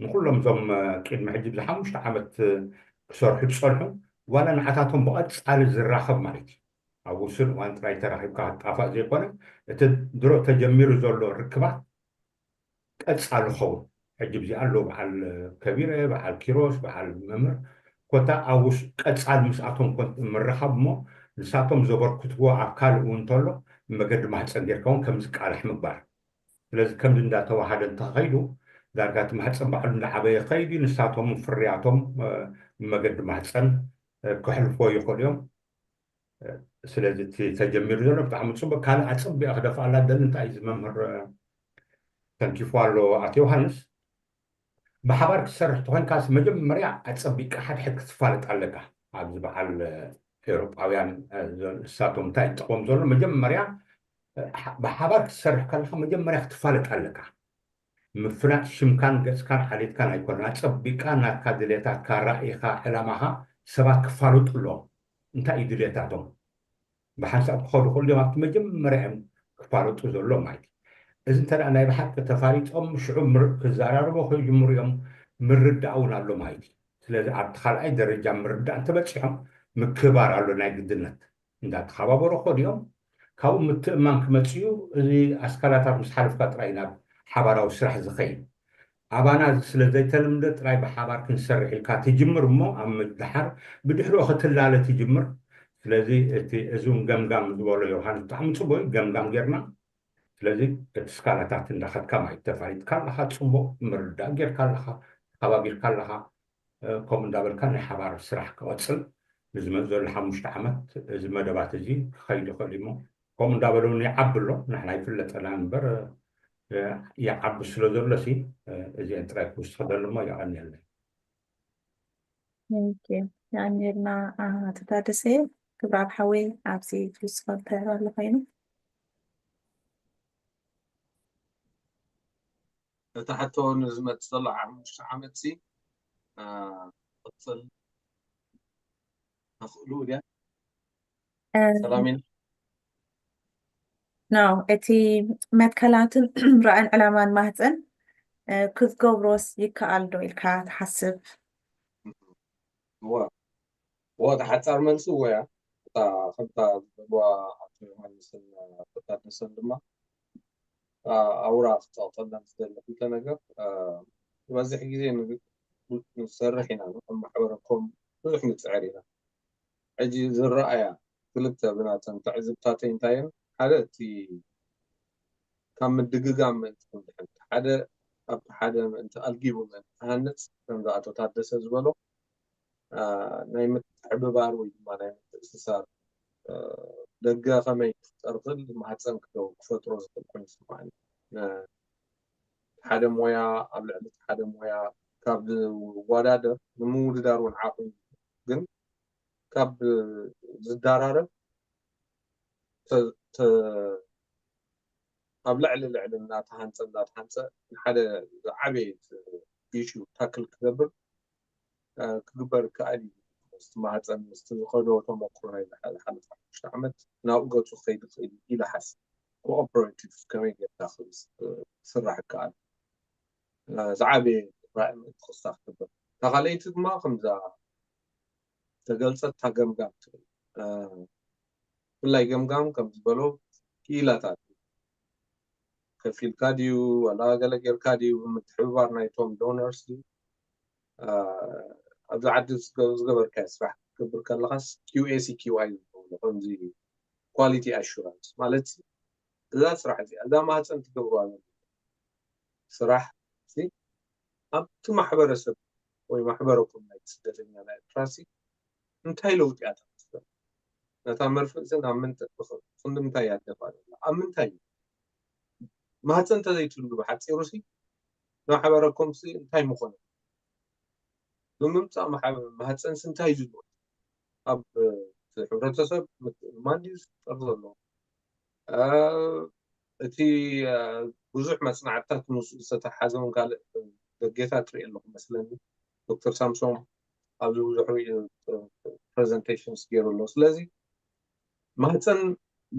ንኩሎም እዞም ቅድሚ ሕጂ ብ5 ዓመት ክሰርሑ ዝፀንሑ ዋላ ንዓታቶም ብቐፃሊ ዝራኸብ ማለት እዩ ኣብ ውሱን እዋን ጥራይ ተራኺብካ ጣፋእ ዘይኮነ እቲ ድሮ ተጀሚሩ ዘሎ ርክባት ቀፃሊ ክኸውን ሕጂ ብዚኣ ኣለዉ በዓል ከቢረ በዓል ኪሮስ በዓል መምህር كوتا أوش قصال مساتهم كنت مرحب مو نساتهم زبركتو أكال ونطلو مجد ما هتصدق كون كم زك على حمبار لازم كم زندا توحد انتخيلو درجات ما هتصبح لنا عباية خيدي نساتهم فرياتهم مجد ما هتصن كحل فوي كل يوم سلازم تجمير زنا بتعمل صبح كان أتصب بأهداف على دل انت عايز ممر تنكيفوالو أتيوهانس بحبر تسرح تهون كاس مجمريا أتصبيك أحد حد تفالت عليك عبد بحال أوروباويان ساتهم تاي تقوم زول مجمريا بحبر تسرح كلها مجمريا تفالت عليك مفرع شمكان جس كان حديث كان يكون أتصبيك أنا كدليتا كرائخة علامها سبا كفالت له أنت إدليتاتهم بحسب خود كل وقت مجمريا كفالت زول له معي إذا ترى أنا بحق تفاريط شعور كزارار بخو جمهور يوم مرد أونا له مايدي سلازي أدخل أي درجة مرد أنت بتشحم مكبار على نايد الدنيا إن أدخل بروخو اليوم كاو متأمن كمتشيو اللي أسكالات مسحرف كترينا حبارة وسرح زخين أبانا سلازي تلمدت راي بحبار كنسرح الكاتي جمر مو أم الدحر بدحرو أخت اللالة تجمر سلازي أزوم قم زوالو يوحان تحمل صبوي قم غيرنا ስለዚህ እስካላታት እንዳኸትካ ማለት ተፋሪት ካለኻ ፅቡቅ ምርዳእ ጌርካ ኣለኻ ከባቢርካ ኣለኻ ከምኡ እንዳበልካ ናይ ሓባር ስራሕ ክቐፅል ንዝመፅእ ዘሎ 5 ዓመት እዚ መደባት እዚ ክኸይድ ይኽእል እሞ ከምኡ እንዳበለውን ይዓቢ ኣሎ ንሕና ይፍለጠና እምበር ይዓቢ ስለ ዘሎ ሲ እዚአን ጥራይ ክውስኽ ዘሎ እሞ ይቐኒየለ ያኔርና ተታደሰ ክብራ ብሓዊ ኣብዚ ትውስኸል ተባለ ኮይኑ تحت نزمت طلع مش عمد سي اتصل أخلود يا سلامين نو اتي متكلاتن رأن علامان مهتن كذكبروس يكال دو إلكا تحسب هو تحت صار منسوة يا تا خمتا بوا هنسن نسن لما أوراق تعطلنا مثل كل نجار وزح جزء نسرحنا محوركم وزح نتسعرنا أجي الرأي كلتا بناتهم تعزب تاتين تاين حالتي كم الدقيقة من حدا أنت ألقيه من هنت من ذا أتوتادس زبالو نايمت عببار ويما نايمت استسار دقا خمي أرطل ما حتسنك لو فترة كون سمعني حدا مويا قبل عدد حدا مويا كاب ودادة نمو دارون عاقل جن كاب زدارارة قبل على العلم نات هانسا حدا عبيد يشو تاكل كبر كبر كأدي ما هتسن مستخدمه تمقرن على حالة عمت ناقص خيد إلى حس cooperative كمان داخل سرح كان زعابي رأي تخصص كبر تغليت ما خمسة تجلست تجمع كل جمع كم زبالو كيلا تاتي كفيل كاديو ولا جلجر كاديو متحوار نايتهم دونرز دي أبدا عدد زجبر كاس راح كبر كان لخص QACQI رمزي quality assurance مالتي لا صراحة زي هذا ما أنت قبل صراحة زي أنتم محبر رسب ومحبركم نتسدلنا على تراسي انتهي لو تيات نتامر فزن أمنت خندم تيات دفعنا أمنتهي ما أنت زي تلو بحث روسي محبركم سي انتهي مخنا لممتع ما هتسن سنتهي جدول أب ሕብረተሰብ ማንዲስ ጠርዘሎ እቲ ብዙሕ መጽናዕትታት ምስ ዝተሓዘውን ካልእ ደጌታት ትርኢ ኣለኹ መስለኒ ዶክተር ሳምሶን ኣብዚ ብዙሕ ፕሬዘንቴሽንስ ገይሩ ኣሎ ስለዚ ማህፀን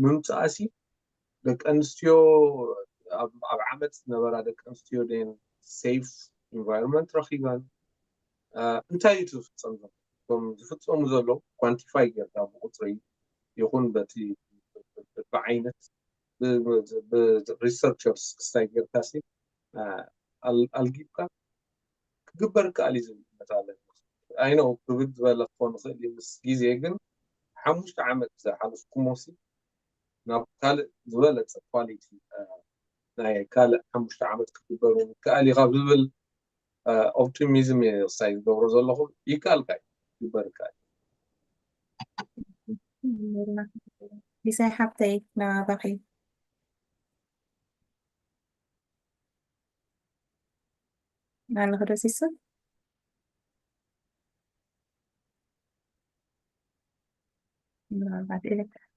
ምምፃእሲ ደቂ ኣንስትዮ ኣብ ዓመት ዝነበራ ደቂ ኣንስትዮ ደን ሴፍ ኢንቫይሮንመንት ረኺበን እንታይ እዩ ዝፍፀም ዘሎ ቶም ዝፍፀሙ ዘሎ ኳንቲፋይ ጌርካ ብቁፅሪ ይኹን በቲ ብዓይነት ብሪሰርቸርስ ክስታይ ጌርካሲ ኣልጊብካ ክግበር ከኣል እዩ ዝብል እምነት ኣለኒ አይነው ብብድ በለኮን خلي ምስ ጊዜ ግን 5 ዓመት ዝሓለፍኩሞሲ ናብ ካልእ ዝበለፀ ኳሊቲ ናይ ካልእ 5 ዓመት ክግበሩ ከኣል ኢኻ ዝብል ኦፕቲሚዝም የሳይ ዝገብሮ ዘለኹ ይካልካ ይበርካ ሲሳይ ሓብተይ ናባኺ ኣለኽዶ ሲሱ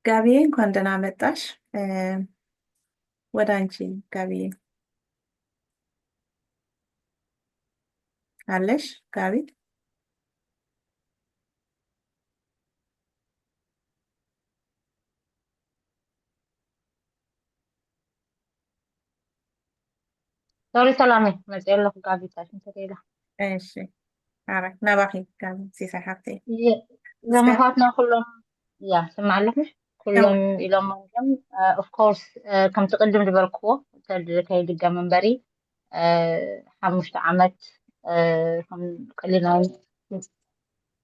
ጋቢዬ እንኳን ደህና መጣሽ። ወደ አንቺ ጋቢዬ አለሽ? ጋቢ ሶሪ ሰላሜ መፅእ ኣለኹ ጋቢታሽን ተደላ እሺ ዓረክ ናባኺ ጋቢ ሲሳይ ሓብተይ ዘመኻትና ኩሎም ያ ስማዕ ኣለኹ ኩሎም ኢሎም እዮም ኦፍ ኮርስ ከም ትቅድም ዝበልክዎ ከይድገም መንበሪ 5 ዓመት ከም ቀሊል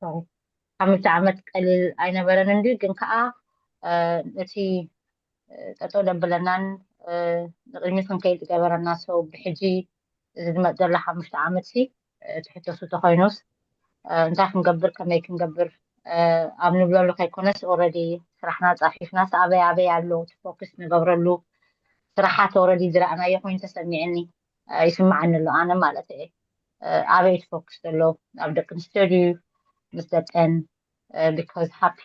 ሶሪ 5 ዓመት ቀሊል ኣይነበረን እንዲ ግን ከዓ እቲ ጠጠው ደብለናን ንቅድሚት ክንከይድ ዝገበረና ሰው ብሕጂ እዚ ዝመፅ ዘላ 5 ዓመት ትሕተሱ ተኮይኑስ እንታይ ክንገብር ከመይ ክንገብር ኣብ ንብለሉ ከይኮነስ ኦልሬዲ ስራሕና ፃፊፍናስ ኣበይ ኣበይ ኣሎ ፎክስ ንገብረሉ ስራሓት ኦልሬዲ ዝረኣናዮ ኮይኑ ተሰሚዕኒ ይስማዓኒ ኣሎ ኣነ ማለት እየ ኣበይ ፎክስ ዘሎ ኣብ ደቂ ኣንስትዮ ድዩ ምስ ደቀን ቢካዝ ሃፒ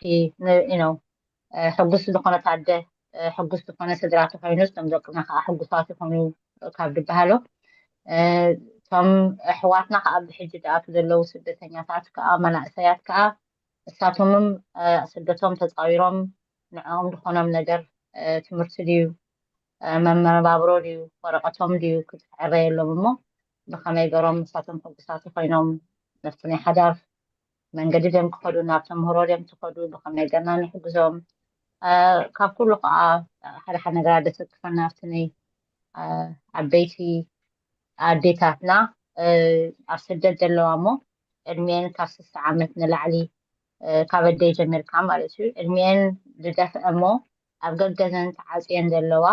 ሕጉስ ዝኾነ ታደ ሕጉስ ዝኾነ ስድራ ተኮይኑስ ቶም ደቅና ከዓ ሕጉሳት ይኮኑ ካብ ድበሃሎ እቶም ኣሕዋትና ከዓ ብሕጂ ዝኣቱ ዘለው ስደተኛታት ከዓ መናእሰያት ከዓ እሳቶምም ስደቶም ተፃዊሮም ንዕኦም ዝኾኖም ነገር ትምህርቲ ድዩ መመባብሮ ድዩ ወረቐቶም ድዩ ክትዕረየሎም እሞ ብከመይ ገሮም እሳቶም ሕጉሳት ኮይኖም ነፍቲ ናይ ሓዳር መንገዲ ደም ክኸዱ ናብ ተምህሮ ደም ትኸዱ ብከመይ ገርና ንሕግዞም ካብ ኩሉ ከዓ ሓደ ሓደ ነገራት ደሰክፈና ኣብቲ ናይ ዓበይቲ ኣዴታትና ኣብ ስደት ዘለዋ እሞ ዕድሜን ካብ 6 ዓመት ንላዕሊ ካብ ኣደይ ጀሚርካ ማለት እዩ ዕድሜን ዝደፍአ እሞ ኣብ ገገዘን ተዓፅየን ዘለዋ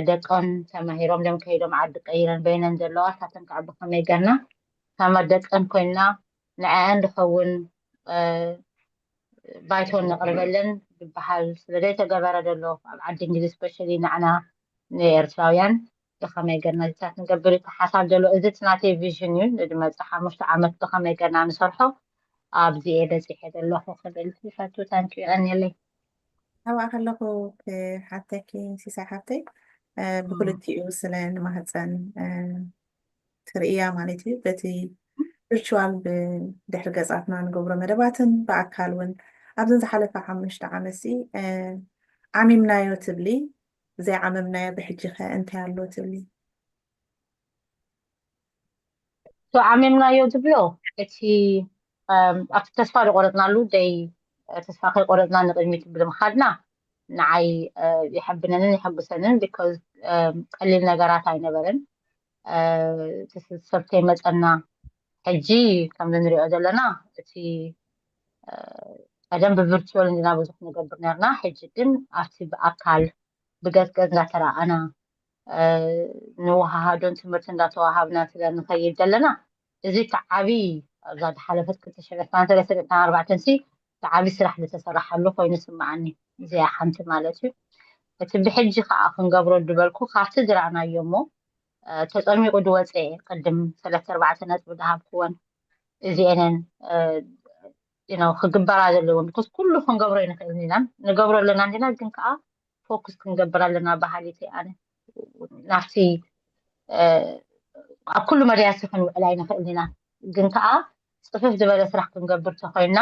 ደቀን ተማሂሮም ደም ከይዶም ዓዲ ቀይረን በይነን ዘለዋ ካተን ከዓ ብከመይ ገርና ከም ደቀን ኮይና ንዕአን ዝኸውን ባይቶን ነቕርበለን ዝበሃል ስለዘይተገበረ ዘሎ ኣብ ዓዲ እንግሊዝ ስፔሻሊ ንዓና ንኤርትራውያን ብከመይ ገርና ዝታት ንገብር ሓሳብ ዘሎ እዚ እቲ ናተይ ቪዥን እዩ ንድመፅእ 5 ዓመት ብከመይ ገርና ንሰርሖ ኣብዚ እየ በፂሐ ዘለኹ ክብል ይፈቱ ታንኪዩ ቀኒለይ ኣብኣ ከለኹ ሓተኪ ሲሳይ ሓብተይ ብክልቲኡ ስለ ንማህፀን ትርእያ ማለት እዩ በቲ ቪርቹዋል ብድሕሪ ገጻትና ንገብሮ መደባትን ብኣካል እውን ኣብዘን ዝሓለፈ 5 ዓመት ዓሚምናዮ ትብሊ ዘይዓመምናዮ ብሕጂ ኸ እንታይ ኣሎ ትብሊ ዓሚምናዮ ዝብሎ እቲ ኣብቲ ተስፋ ዝቆረፅናሉ ደይ ተስፋ ከይቆረፅና ንቅድሚት ብምኻድና ንዓይ ይሕብነንን ይሕጉሰንን ቢካዝ ቀሊል ነገራት ኣይነበረን ሰብተይ መፀና ሕጂ ከም ንሪኦ ዘለና እቲ ቀደም ብቪርቹዋል እንዲና ብዙሕ ንገብር ነርና ሕጂ ግን ኣብቲ ብኣካል ብገዝገዝ እንዳተረኣና ንወሃሃዶን ትምህርቲ እንዳተዋሃብና ስለንኸይድ ዘለና እዚ ተዓቢ ኣብዛ ዝሓለፈት 2023-24 ተዓቢ ስራሕ ዝተሰራሐሉ ኮይኑ ስማዓኒ እዚኣ ሓንቲ ማለት እዩ እቲ ብሕጂ ከዓ ክንገብሮ ድበልኩ ካብቲ ዝረኣናዮ እሞ ተፀሚቁ ድወፀ ቅድም 3-4 ነጥቢ ዝሃብክወን እዚአንን ክግበራ ዘለዎን ቢኮዝ ኩሉ ክንገብሮ ይንክእል ኢና ንገብሮ ኣለና እንዲና ግን ከዓ ፎክስ ክንገብር ኣለና ባህሊት ኣነ ናብቲ ኣብ ኩሉ መድያሲ ክንውዕል ኣይንክእል ኢና ግን ከዓ ፅፍፍ ዝበለ ስራሕ ክንገብር ተኮይና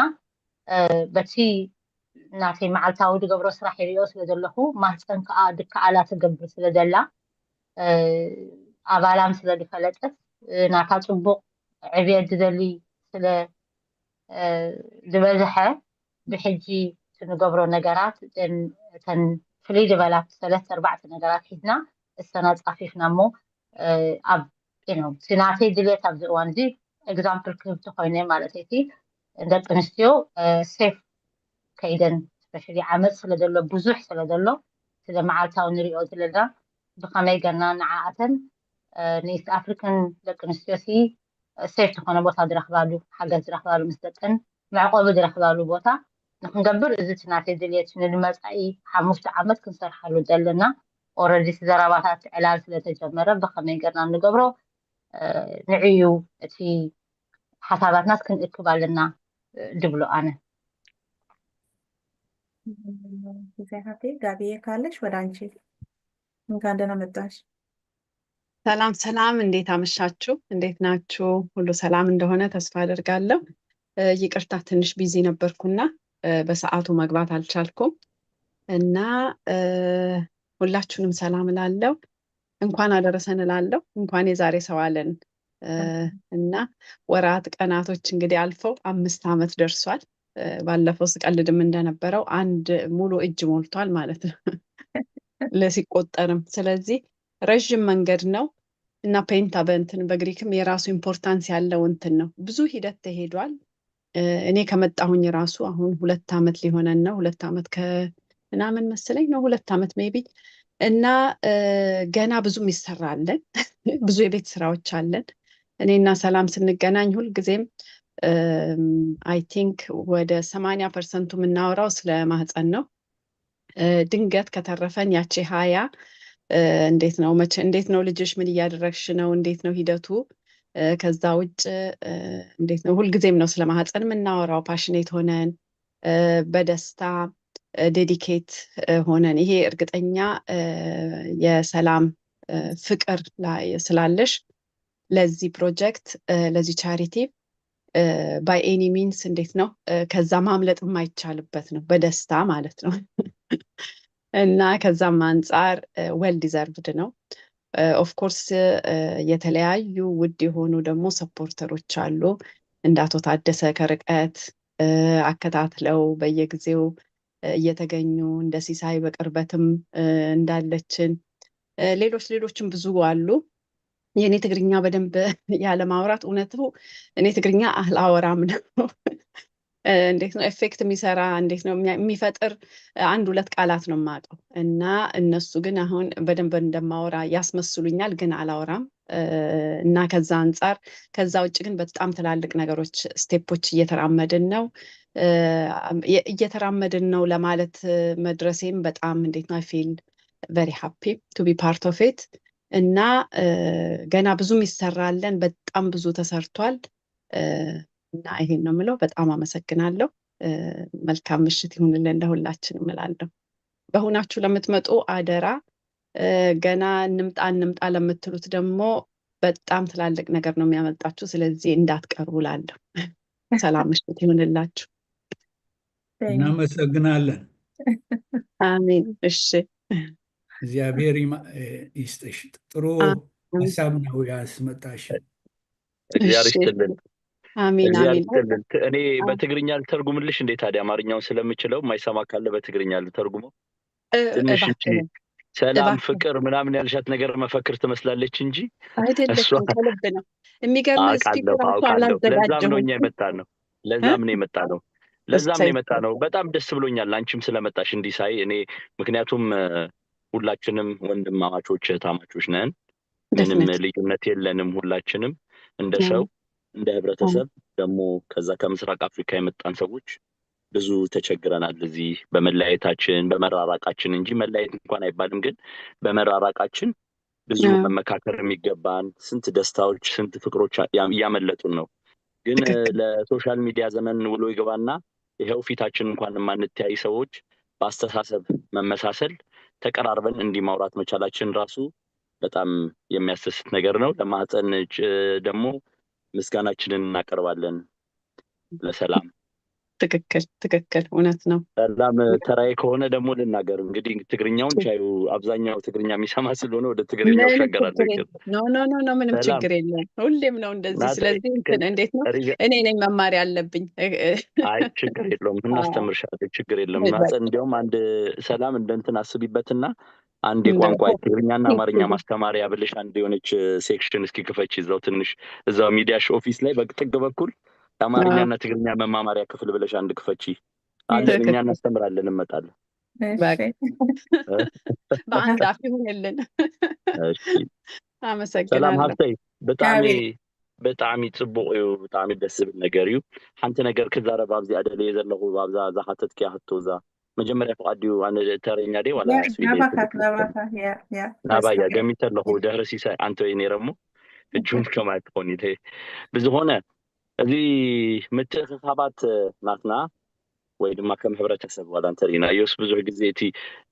በቲ ናተይ መዓልታዊ ዝገብሮ ስራሕ ይሪኦ ስለዘለኹ ማህፀን ከዓ ድከኣላ ትገብር ስለዘላ ኣባላም ስለዝፈለጠት ናታ ፅቡቅ ዕብየት ዝደሊ ስለ ዝበዝሐ ብሕጂ ንገብሮ ነገራት እተን ፍልይ ዝበላ 3-4 ነገራት ሒዝና እሰና ፃፊፍና እሞ ኣብ ናተይ ድሌት ኣብዚ እዋን እዚ ኤግዛምፕል ክህብ ተኮይነ ማለት እቲ ደቂ ኣንስትዮ ሴፍ ከይደን ስፔሻሊ ዓመት ስለ ዘሎ ብዙሕ ስለ ዘሎ ስለ መዓልታዊ ንሪኦ ዘለና ብኸመይ ገና ንዓኣተን ንኢስት ኣፍሪካን ደቂ ኣንስትዮ ሴፍ ዝኾነ ቦታ ዝረኽባሉ ሓገዝ ዝረኽባሉ ምስ ደቀን መዕቆቢ ዝረኽባሉ ቦታ ንክንገብር እዚ እቲ ናተይ ድልየት ንመፃኢ 5 ዓመት ክንሰርሓሉ ዘለና ኦልሬዲ ዘረባታት ዕላል ስለተጀመረ ብኸመይ ገና ንገብሮ ንዕዩ እቲ ሓሳባትና ክንእክብ ኣለና ድብሎ ኣነ ጊዜያቴ ጋቢዬ ካለሽ ወደ አንቺ እንኳን ደህና መጣሽ። ሰላም ሰላም፣ እንዴት አመሻችሁ? እንዴት ናችሁ? ሁሉ ሰላም እንደሆነ ተስፋ አደርጋለሁ። ይቅርታ ትንሽ ቢዚ ነበርኩና በሰዓቱ መግባት አልቻልኩም እና ሁላችሁንም ሰላም እላለሁ። እንኳን አደረሰን እላለሁ። እንኳን የዛሬ ሰው አለን እና ወራት ቀናቶች እንግዲህ አልፈው 5 ዓመት ደርሷል። ባለፈው ስቀልድም እንደነበረው አንድ ሙሉ እጅ ሞልቷል ማለት ነው ለሲቆጠርም። ስለዚህ ረዥም መንገድ ነው እና ፔንታ በግሪክም የራሱ ኢምፖርታንስ ያለው እንትን ነው። ብዙ ሂደት ተሄዷል። እኔ ከመጣሁኝ ራሱ አሁን 2 ዓመት ሊሆነን ነው። 2 ዓመት ከምናምን መሰለኝ ነው 2 ዓመት ሜቢ እና ገና ብዙም ይሰራለን ብዙ የቤት ስራዎች አለን። እኔና ሰላም ስንገናኝ ሁልጊዜም አይ ቲንክ ወደ 80% የምናወራው ስለ ማህፀን ነው። ድንገት ከተረፈን ያቺ 20 እንዴት ነው ልጅሽ ምን እያደረግሽ ነው እንዴት ነው ሂደቱ ከዛ ውጭ እንዴት ነው ሁልጊዜም ነው ስለ ማህፀን የምናወራው ፓሽኔት ሆነን በደስታ ዴዲኬት ሆነን። ይሄ እርግጠኛ የሰላም ፍቅር ላይ ስላለሽ ለዚህ ፕሮጀክት ለዚህ ቻሪቲ ባይ ኤኒ ሚንስ እንዴት ነው ከዛ ማምለጥ የማይቻልበት ነው በደስታ ማለት ነው እና ከዛም አንጻር ዌል ዲዘርቭድ ነው። ኦፍ ኮርስ የተለያዩ ውድ የሆኑ ደግሞ ሰፖርተሮች አሉ እንደ አቶ ታደሰ ከርቀት አከታትለው በየጊዜው እየተገኙ እንደ ሲሳይ በቅርበትም እንዳለችን ሌሎችም ብዙ አሉ። የኔ ትግርኛ በደንብ ያለ ማውራት እውነቱ እኔ ትግርኛ አላወራም ነው እንዴት ነው ኤፌክት የሚሰራ እንዴት ነው የሚፈጥር 1-2 ቃላት ነው የማውቀው እና እነሱ ግን አሁን በደንብ እንደማወራ ያስመስሉኛል ግን አላወራም እና ከዛ አንጻር ከዛ ውጭ ግን በጣም ትላልቅ ነገሮች ስቴፖች እየተራመድን ነው ለማለት መድረሴም በጣም እንዴት ነው አይ ፊል ቬሪ ሃፒ ቱ ቢ ፓርት ኦፍ ኢት እና ገና ብዙም ይሰራለን በጣም ብዙ ተሰርቷል እና ይሄን ነው የምለው። በጣም አመሰግናለሁ። መልካም ምሽት ይሁንልን ለሁላችንም እላለሁ። በሁናችሁ ለምትመጡ አደራ ገና እንምጣ ለምትሉት ደግሞ በጣም ትላልቅ ነገር ነው የሚያመጣችሁ። ስለዚህ እንዳትቀርቡ እላለሁ። ሰላም ምሽት ይሁንላችሁ። እናመሰግናለን። አሜን። እሺ እግዚአብሔር ይስጥሽ። ጥሩ ሀሳብ ነው ያስመጣሽ። እግዚአብሔር ይስጥልን። አሜን አሜን። እኔ በትግርኛ ልተርጉምልሽ እንዴ? ታዲያ አማርኛውን ስለምችለው የማይሰማ ካለ በትግርኛ ልተርጉመው። ትንሽ ሰላም ፍቅር ምናምን ያልሻት ነገር መፈክር ትመስላለች እንጂ አይደለም ከልብ ነው። የሚገርም ስፒከር ለዛም ነው የመጣ ነው። ለዛም ነው የመጣ ነው። በጣም ደስ ብሎኛል አንቺም ስለመጣሽ እንዲሳይ እኔ ምክንያቱም ሁላችንም ወንድማማቾች እህታማቾች ነን። ምንም ልዩነት የለንም። ሁላችንም እንደ ሰው እንደ ህብረተሰብ ደግሞ ከዛ ከምስራቅ አፍሪካ የመጣን ሰዎች ብዙ ተቸግረናል እዚህ በመለያየታችን በመራራቃችን እንጂ መለያየት እንኳን አይባልም ግን በመራራቃችን ብዙ መመካከር የሚገባን ስንት ደስታዎች ስንት ፍቅሮች እያመለጡን ነው። ግን ለሶሻል ሚዲያ ዘመን ውሎ ይገባና ይሄው ፊታችን እንኳን የማንተያይ ሰዎች በአስተሳሰብ መመሳሰል ተቀራርበን እንዲማውራት መቻላችን ራሱ በጣም የሚያስደስት ነገር ነው። ለማህፀን ደግሞ ምስጋናችንን እናቀርባለን ለሰላም። ትክክል እውነት ነው። ሰላም ተራይ ከሆነ ደግሞ ልናገር እንግዲህ ትግርኛውን ቻዩ አብዛኛው ትግርኛ የሚሰማ ስለሆነ ወደ ትግርኛው ሸገራለሁ። ኖ ምንም ችግር የለም። ሁሌም ነው እንደዚህ። ስለዚህ እንዴት ነው እኔ ነኝ መማር ያለብኝ። አይ ችግር የለውም እናስተምርሻለን። ችግር የለም። ማህፀን እንዲያውም አንድ ሰላም እንደንትን አስቢበትና አንድ የቋንቋ ትግርኛና አማርኛ ማስተማሪያ ብለሽ አንድ የሆነች ሴክሽን እስኪ ክፈች እዛው ትንሽ እዛው ሚዲያሽ ኦፊስ ላይ በጥግ በኩል አማርኛና ትግርኛ መማማሪያ ክፍል ብለሽ አንድ ክፈቺ አለን። እኛ እናስተምራለን እንመጣለን። በአንድ አፍ ይሁንልን። እሺ ሰላም አመሰግናለሁ። ሃብተይ ብጣዕሚ ጽቡቅ እዩ ብጣዕሚ ደስ ዝብል ነገር እዩ። ሓንቲ ነገር ክዛረብ ኣብዚ ኣደለየ ዘለኹ ኣብዛ ዝሓተትኪያ ሕቶ እዛ መጀመርያ ፍቓድ እዩ ኣነ ተረኛ ደ ዋላ ናባያ ገሚት ኣለኹ ድሕሪ ሲሳይ ኣንተ ወይ ነይረ እሞ እጁን ከማይ ትኾን ኢለ ብዝኾነ እዚ ምትእኽኻባት ናትና ወይ ድማ ከም ሕብረተሰብ ዋላ እንተሪእናዮስ ብዙሕ ግዜ እቲ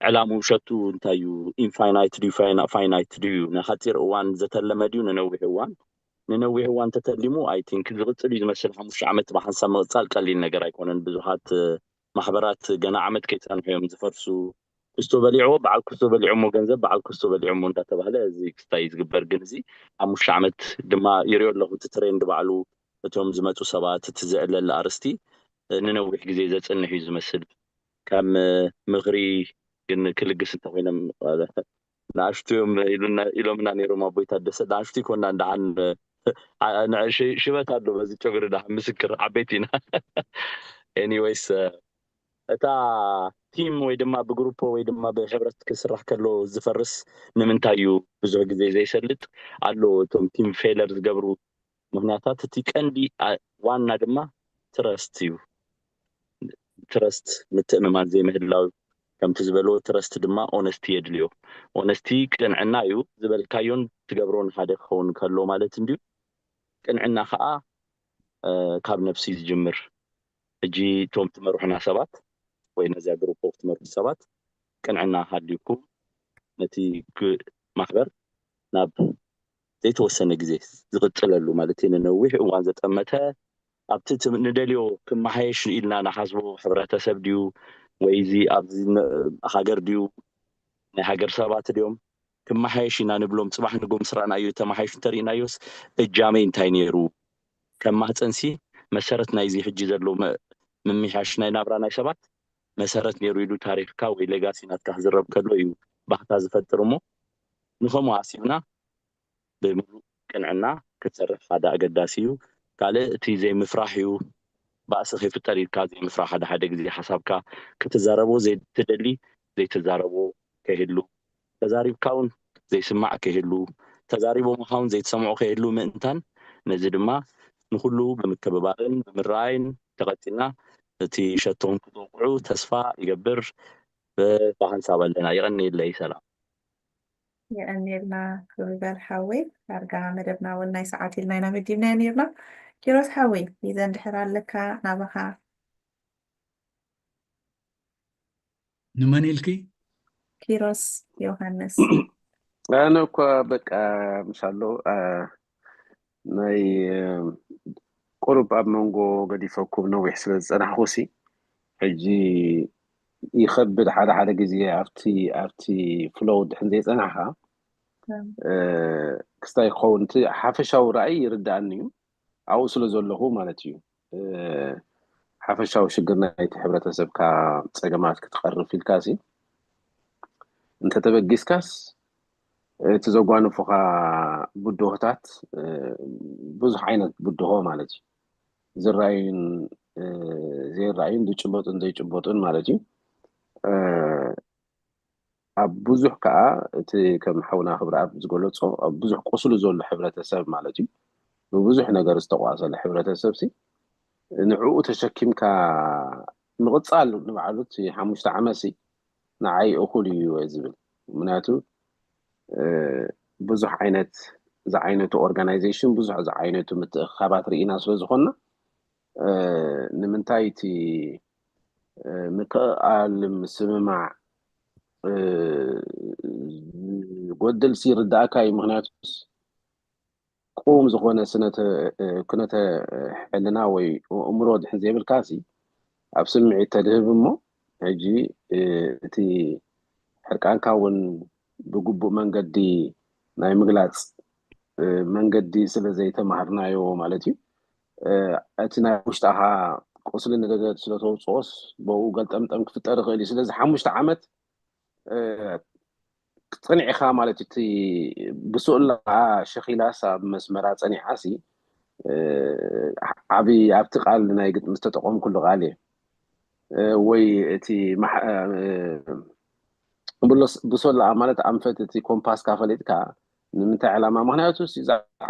ዕላሙ ውሸቱ እንታይ እዩ ኢንፋይናይት ድዩ ፋይናይት ድዩ ንሓፂር እዋን ዘተለመ ድዩ ንነዊሕ እዋን ተተሊሙ ኣይ ቲንክ ዝቕፅል እዩ ዝመስል 5 ዓመት ብሓንሳብ ምቕፃል ቀሊል ነገር ኣይኮነን። ብዙሓት ማሕበራት ገና ዓመት ከይፀንሑ እዮም ዝፈርሱ። ክስቶ በሊዕዎ በዓል ክስቶ በሊዖሞ ገንዘብ በዓል ክስቶ በሊዖሞ እንዳተባሃለ እዚ ክስታይ ዝግበር ግን እዚ 5 ዓመት ድማ ይሪኦ ኣለኹ እቲ ትሬንድ ባዕሉ እቶም ዝመፁ ሰባት እቲ ዝዕለለ ኣርስቲ ንነዊሕ ግዜ ዘፅንሕ እዩ ዝመስል። ከም ምኽሪ ግን ክልግስ እንተኮይኖም ንኣሽትዮም ኢሎምና ነይሮም ኣቦይታ ደሰ ንኣሽቱ ይኮና እንዳሓን ሽበት ኣሎ በዚ ጨጉሪ ዳ ምስክር ዓበይቲ ኢና ኤኒዌይስ እታ ቲም ወይ ድማ ብግሩፖ ወይ ድማ ብሕብረት ክስራሕ ከሎ ዝፈርስ ንምንታይ እዩ ብዙሕ ግዜ ዘይሰልጥ ኣሎ እቶም ቲም ፌለር ዝገብሩ ምክንያታት እቲ ቀንዲ ዋና ድማ ትረስት እዩ። ትረስት ምትእምማን ዘይምህላው ከምቲ ዝበልዎ ትረስት ድማ ኦነስቲ የድልዮ ኦነስቲ ቅንዕና እዩ ዝበልካዮን ትገብሮን ሓደ ክኸውን ከሎ ማለት እንድዩ ቅንዕና ከዓ ካብ ነፍሲ ዝጅምር እጂ ቶም ትመርሑና ሰባት ወይ ነዚያ ግሩፕ ኦፍ ትመርሑ ሰባት ቅንዕና ሃልይኩም ነቲ ማሕበር ናብ ዘይተወሰነ ግዜ ዝቕፅለሉ ማለት እዩ ንነዊሕ እዋን ዘጠመተ ኣብቲ ንደልዮ ክመሓየሽ ኢልና ናሓስቦ ሕብረተሰብ ድዩ ወይ እዚ ኣብዚ ሃገር ድዩ ናይ ሃገር ሰባት ድዮም ክመሓየሽ ኢና ንብሎም ፅባሕ ንጎም ስራእናዮ ተመሓይሹ እንተሪእናዮስ እጃመይ እንታይ ነይሩ ከም ማህፀንሲ መሰረት ናይዚ ሕጂ ዘሎ ምምሕያሽ ናይ ናብራ ናይ ሰባት መሰረት ነይሩ ኢሉ ታሪክካ ወይ ሌጋሲ ናትካ ክዝረብ ከሎ እዩ ባህታ ዝፈጥር እሞ ንከምኡ ኣሲብና ብምሉእ ቅንዕና ክትሰርሕ ሓደ ኣገዳሲ እዩ። ካልእ እቲ ዘይምፍራሕ እዩ ባእሲ ከይፍጠር ኢልካ ዘይምፍራሕ ሓደ ግዜ ሓሳብካ ክትዛረቦ ዘይትደሊ ዘይትዛረቦ ከይህሉ ተዛሪብካ እውን ዘይስማዕ ከይህሉ ተዛሪቦ ምኻውን ዘይትሰምዖ ከይህሉ ምእንታን ነዚ ድማ ንኩሉ ብምክብባርን ብምርኣይን ተቐፂልና እቲ ሸቶም ክተውቅዑ ተስፋ ይገብር ብሓንሳብ ኣለና ይቀኒየለይ ሰላም የእኔልና ክብበል ሓወይ ዳርጋ መደብና እውን ናይ ሰዓት ኢልና ኢና መዲብና ነርና ኪሮስ ሓወይ ይዘን ድሕር ኣለካ ናባኻ ንመን ኢልኪ ኪሮስ ዮሃንስ ኣነ እኳ በቃ ምሳሎ ናይ ቁርብ ኣብ መንጎ ገዲፈኩም ነዊሕ ስለ ዝፀናሕኩሲ ሕጂ ይኸብድ ሓደ ግዜ ኣብቲ ፍሎው ድሕን ዘይፀናሕካ ክስታይ ክኸውን እቲ ሓፈሻዊ ራእይ ይርዳእኒ እዩ ኣብኡ ስለ ዘለኹ ማለት እዩ ሓፈሻዊ ሽግር ናይቲ ሕብረተሰብካ ፀገማት ክትቀርፍ ኢልካሲ እንተተበጊስካስ እቲ ዘጓንፉኻ ቡድሆታት ብዙሕ ዓይነት ቡድሆ ማለት እዩ ዝረአዩን ዘይረአዩን ዝጭበጡን ዘይጭበጡን ማለት እዩ ኣብ ብዙሕ ከዓ እቲ ከም ሓውና ክብረኣብ ዝገለፆ ኣብ ብዙሕ ቁስሉ ዘሎ ሕብረተሰብ ማለት እዩ ብብዙሕ ነገር ዝተቋሰለ ሕብረተሰብ ሲ ንዕኡ ተሸኪምካ ምቕፃል ንባዕሉ እቲ 5 ዓመት ሲ ንዓይ እኹል እዩ ዝብል ምክንያቱ ብዙሕ ዓይነት ዝዓይነቱ ኦርጋናይዜሽን ብዙሕ ዝዓይነቱ ምትእኽኻባት ርኢና ስለዝኾና ንምንታይ እቲ ምክኣል ምስምማዕ ጎደልሲ ይርዳእካ እዩ ምክንያቱ ቁም ዝኾነ ኩነተ ሕልና ወይ እምሮ ድሕን ዘይብልካ ሲ ኣብ ስምዒት ተድህብ እሞ ሕጂ እቲ ሕርቃንካ እውን ብግቡእ መንገዲ ናይ ምግላፅ መንገዲ ስለ ዘይተማሃርናዮ ማለት እዩ እቲ ናይ ውሽጣኻ ቁስሊ ንደገት ስለተውፅኦስ ብኡ ገልጠምጠም ክፍጠር ይኽእል እዩ ስለዚ 5 ዓመት ፀኒዕኻ ማለት እቲ ብስኡላ ሸኺላስ ኣብ መስመራ ፀኒዓሲ ዓብይ ኣብቲ ቃል ናይ ግጥሚ ዝተጠቐሙ ኩሉ ቃል እየ ወይ እቲ ብሶላ ማለት ኣንፈት እቲ ኮምፓስካ ፈሊጥካ ንምንታይ ዕላማ ምክንያቱ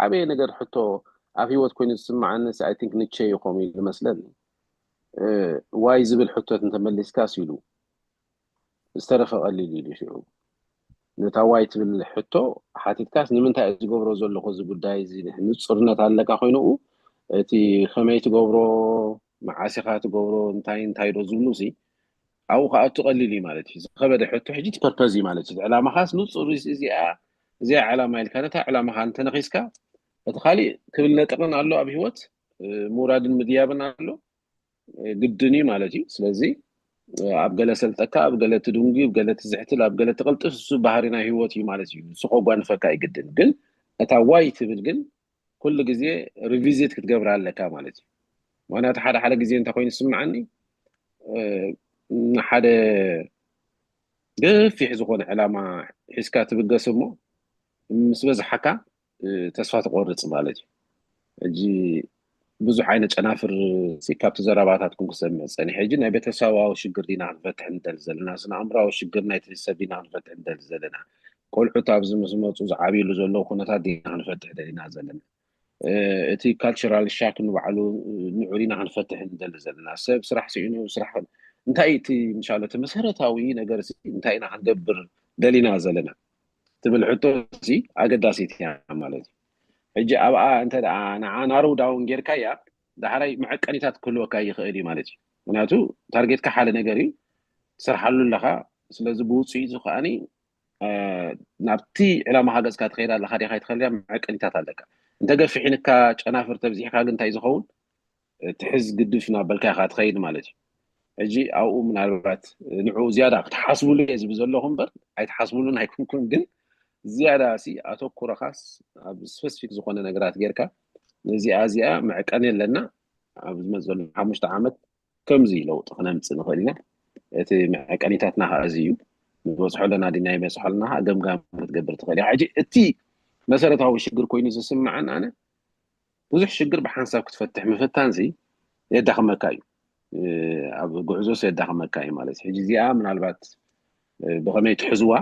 ዓበየ ነገር ሕቶ ኣብ ሂወት ኮይኑ ዝስማዓኒ ኣይ ቲንክ ንቼ ይኾም እዩ ዝመስለኒ ዋይ ዝብል ሕቶት እንተመሊስካ ሲሉ ዝተረፈ ቀሊል ኢሉ ሽዑ ነታ ዋይ ትብል ሕቶ ሓቲትካስ ንምንታይ እዩ ዝገብሮ ዘለኹ እዚ ጉዳይ እዚ ንፁርነት ኣለካ ኮይኑ እቲ ከመይ ትገብሮ መዓሲኻ ትገብሮ እንታይ ዶ ዝብሉ ሲ ኣብኡ ከዓ ትቐሊል እዩ ማለት እዩ ዝኸበደ ሕቶ ሕጂ ትፐርፐዝ እዩ ማለት እዩ ዕላማኻስ ንፁር እዚኣ ዕላማ ኢልካ ነታ ዕላማኻ እንተነኺስካ እቲ ካሊእ ክብል ነጥቕን ኣሎ ኣብ ሂወት ምውራድን ምድያብን ኣሎ ግድን እዩ ማለት እዩ ስለዚ ኣብ ገለ ሰልጠካ ኣብ ገለ ትድንጉ ኣብ ገለ ትዝሕትል ኣብ ገለ ትቕልጥፍ እሱ ባህሪ ናይ ሂወት እዩ ማለት እዩ ንሱ ከጓንፈካ ይግድን ግን እታ ዋይ ትብል ግን ኩሉ ግዜ ሪቪዚት ክትገብር ኣለካ ማለት እዩ ምክንያቱ ሓደ ግዜ እንታይ ኮይኑ ዝስምዓኒ ሓደ ገፊሕ ዝኾነ ዕላማ ሒዝካ ትብገስ እሞ ምስ በዝሓካ ተስፋ ትቆርፅ ማለት እዩ ሕጂ ብዙሕ ዓይነት ጨናፍር ካብቲ ዘረባታትኩም ክሰምዕ ፀኒሐ ሕጂ ናይ ቤተሰባዊ ሽግር ዲና ክንፈትሕ እንደል ዘለና ስነ ኣእምራዊ ሽግር ናይ ሰብ ዲና ክንፈትሕ እንደል ዘለና ቆልዑት ኣብዚ ምስ መፁ ዝዓብይሉ ዘለዉ ኩነታት ዲና ክንፈትሕ ደሊና ዘለና እቲ ካልቸራል ሻክ ንባዕሉ ንዑ ዲና ክንፈትሕ እንደል ዘለና ሰብ ስራሕ ስዒኑ ስራሕ እንታይ እቲ እንሻላ እቲ መሰረታዊ ነገር እንታይ ኢና ክንገብር ደሊና ዘለና ትብል ሕቶ እዚ ኣገዳሲት እያ ማለት እዩ ሕጂ ኣብኣ እንተ ንዓ ናርው ዳውን ጌርካ እያ ዳሕራይ መዐቀኒታት ክህልወካ ይኽእል እዩ ማለት እዩ ምክንያቱ ታርጌትካ ሓደ ነገር እዩ ትሰርሓሉ ኣለካ ስለዚ ብውፅኢቱ ከዓኒ ናብቲ ዕላማኻ ገፅካ ትኸይድ ኣለካ ዲኻ ይትኸልያ መዐቀኒታት ኣለካ እንተገፊሒንካ ጨናፍር ተብዚሕካ ግን እንታይ ዝኸውን ትሕዝ ግድፍ ናበልካ ኢኻ ትኸይድ ማለት እዩ ሕጂ ኣብኡ ምናልባት ንዕኡ ዝያዳ ክትሓስብሉ እየ ዝብል ዘለኹ እምበር ኣይትሓስብሉን ኣይኩንኩን ግን ዝያዳ ኣተኩረኻስ ኣብ ስፔሲፊክ ዝኾነ ነገራት ጌርካ እዚኣ መዕቀኒ ኣለና ኣብ ዝመፅ ዘሎ 5 ዓመት ከምዚ ለውጢ ክነምፅእ ንኽእል ኢና እቲ መዕቀኒታትና ከዓ እዚ እዩ ንበፅሖ ለና ዲና ይበፅሖ ለና ገምጋም ክትገብር ትኽእል ኢኻ ሕጂ እቲ መሰረታዊ ሽግር ኮይኑ ዝስምዓን ኣነ ብዙሕ ሽግር ብሓንሳብ ክትፈትሕ ምፍታን የዳኽመካ እዩ ኣብ ጉዕዞስ የዳኽመካ እዩ ማለት እዩ ሕጂ እዚኣ ምናልባት ብኸመይ ትሕዝዋ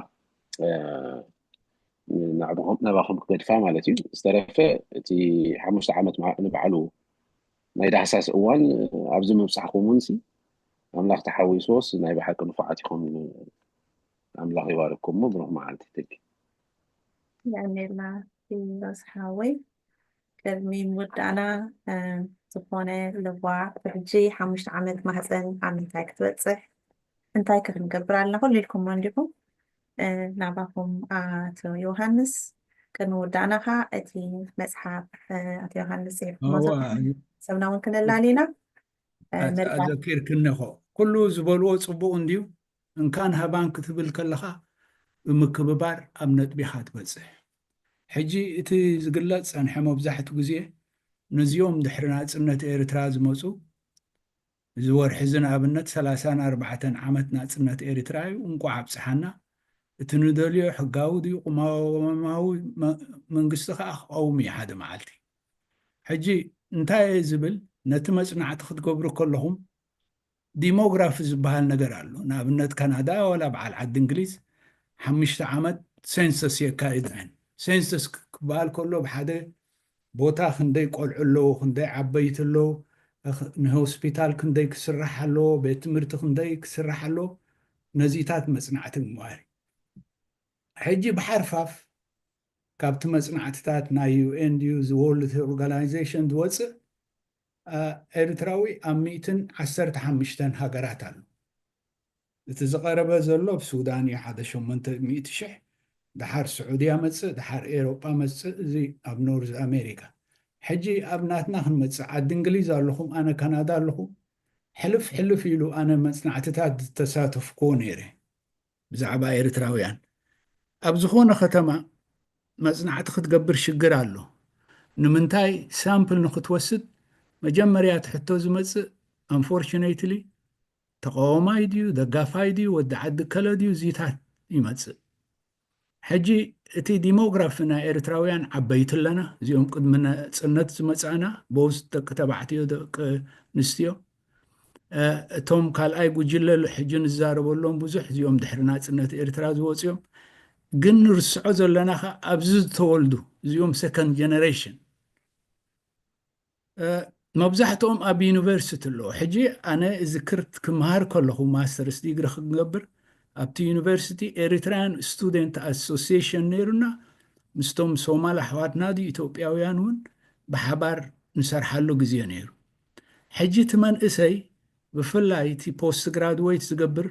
ናባኹም ክገድፋ ማለት እዩ ዝተረፈ እቲ 5 ዓመት ንባዕሉ ናይ ዳህሳስ እዋን ኣብዚ ምብፃሕኩም እውን ኣምላኽ ተሓዊሶስ ናይ ባሓቂ ንፉዓት ኢኹም ኣምላኽ ይባርክኩሞ ብሩኽ መዓልቲ ትግ ያኔላ ይበዝሓወይ ቅድሚ ምውዳእና ዝኾነ ልዋዕ ሕጂ 5 ዓመት ማህፀን ኣብ ምንታይ ክትበፅሕ እንታይ ክንገብር ኣለና ኩሉ ኢልኩም እንዲኹም ናባኹም ኣቶ ዮሃንስ ቅድሚ ውዳእናኻ እቲ መፅሓፍ ኣቶ ዮሃንስ ሰብና እውን ክንላሊና ኣዘኪርክነኾ ኩሉ ዝበልዎ ፅቡቅ እንድዩ እንካን ሃባን ክትብል ከለኻ ብምክብባር ኣብ ነጥቢኻ ትበፅሕ ሕጂ እቲ ዝግለፅ ፀንሐ መብዛሕትኡ ግዜ ነዚኦም ድሕሪ ናፅነት ኤርትራ ዝመፁ እዚ ወርሒ እዚ ንኣብነት 34 ዓመት ናፅነት ኤርትራ እዩ እንቋዕ ኣብፅሓና እቲ ንደልዮ ሕጋዊ ድዩ ቁማዊ መንግስቲ ከዓ ክቀውም እዩ ሓደ መዓልቲ ሕጂ እንታይ ዝብል ነቲ መፅናዕቲ ክትገብሩ ከለኹም ዲሞግራፊ ዝበሃል ነገር ኣሎ ንኣብነት ካናዳ ወላ በዓል ዓዲ እንግሊዝ 5 ዓመት ሴንሰስ የካይድ ሴንሰስ ክበሃል ከሎ ብሓደ ቦታ ክንደይ ቆልዑ ኣለዎ ክንደይ ዓበይቲ ኣለዎ ንሆስፒታል ክንደይ ክስራሕ ኣለዎ ቤት ትምህርቲ ክንደይ ክስራሕ ኣለዎ ነዚታት መፅናዕቲ ምግባር ሕጂ ብሓርፋፍ ካብቲ መፅናዕትታት ናይ ዩኤን ድዩ ወርልድ ኦርጋናይዜሽን ዝወፅእ ኤርትራዊ ኣብ 115 ሃገራት ኣሎ እቲ ዝቐረበ ዘሎ ብሱዳን እዩ 800,000 ድሓር ስዑድያ መፅእ ድሓር ኤሮጳ መፅእ እዚ ኣብ ኖርዝ ኣሜሪካ ሕጂ ኣብ ናትና ክንመፅእ ዓዲ እንግሊዝ ኣለኹም ኣነ ካናዳ ኣለኹም ሕልፍ ኢሉ ኣነ መፅናዕትታት ዝተሳተፍክዎ ነይረ ብዛዕባ ኤርትራውያን ኣብ ዝኾነ ከተማ መፅናዕቲ ክትገብር ሽግር ኣሎ ንምንታይ ሳምፕል ንክትወስድ መጀመርያ ትሕቶ ዝመፅእ አንፎርቹኔትሊ ተቃዋማይ ድዩ ደጋፋይ ድዩ ወዲ ዓዲ ከለ ድዩ ዚታት ይመፅእ ሕጂ እቲ ዲሞግራፊና ኤርትራውያን ዓበይቲ ኣለና እዚኦም ቅድሚ ነፃነት ዝመፃና ብውስጥ ደቂ ተባዕትዮ ደቂ ኣንስትዮ እቶም ካልኣይ ጉጅለ ሕጂ ንዛረበሎም ብዙሕ እዚኦም ድሕሪ ናፅነት ኤርትራ ዝወፅኦም ግን ንርስዖ ዘለና ኸ ኣብዚ ዝተወልዱ እዚኦም ሰከንድ ጀነሬሽን መብዛሕትኦም ኣብ ዩኒቨርሲቲ ኣለዎ ሕጂ ኣነ ዝክር ክምሃር ከለኹ ማስተርስ ዲግሪ ክገብር ኣብቲ ዩኒቨርሲቲ ኤሪትራያን ስቱደንት ኣሶሲዬሽን ነይሩና ምስቶም ሶማል ኣሕዋትና ኢትዮጵያውያን እውን ብሓባር ንሰርሓሉ ግዜ ነይሩ ሕጂ እቲ መንእሰይ ብፍላይ እቲ ፖስት ግራድዌት ዝገብር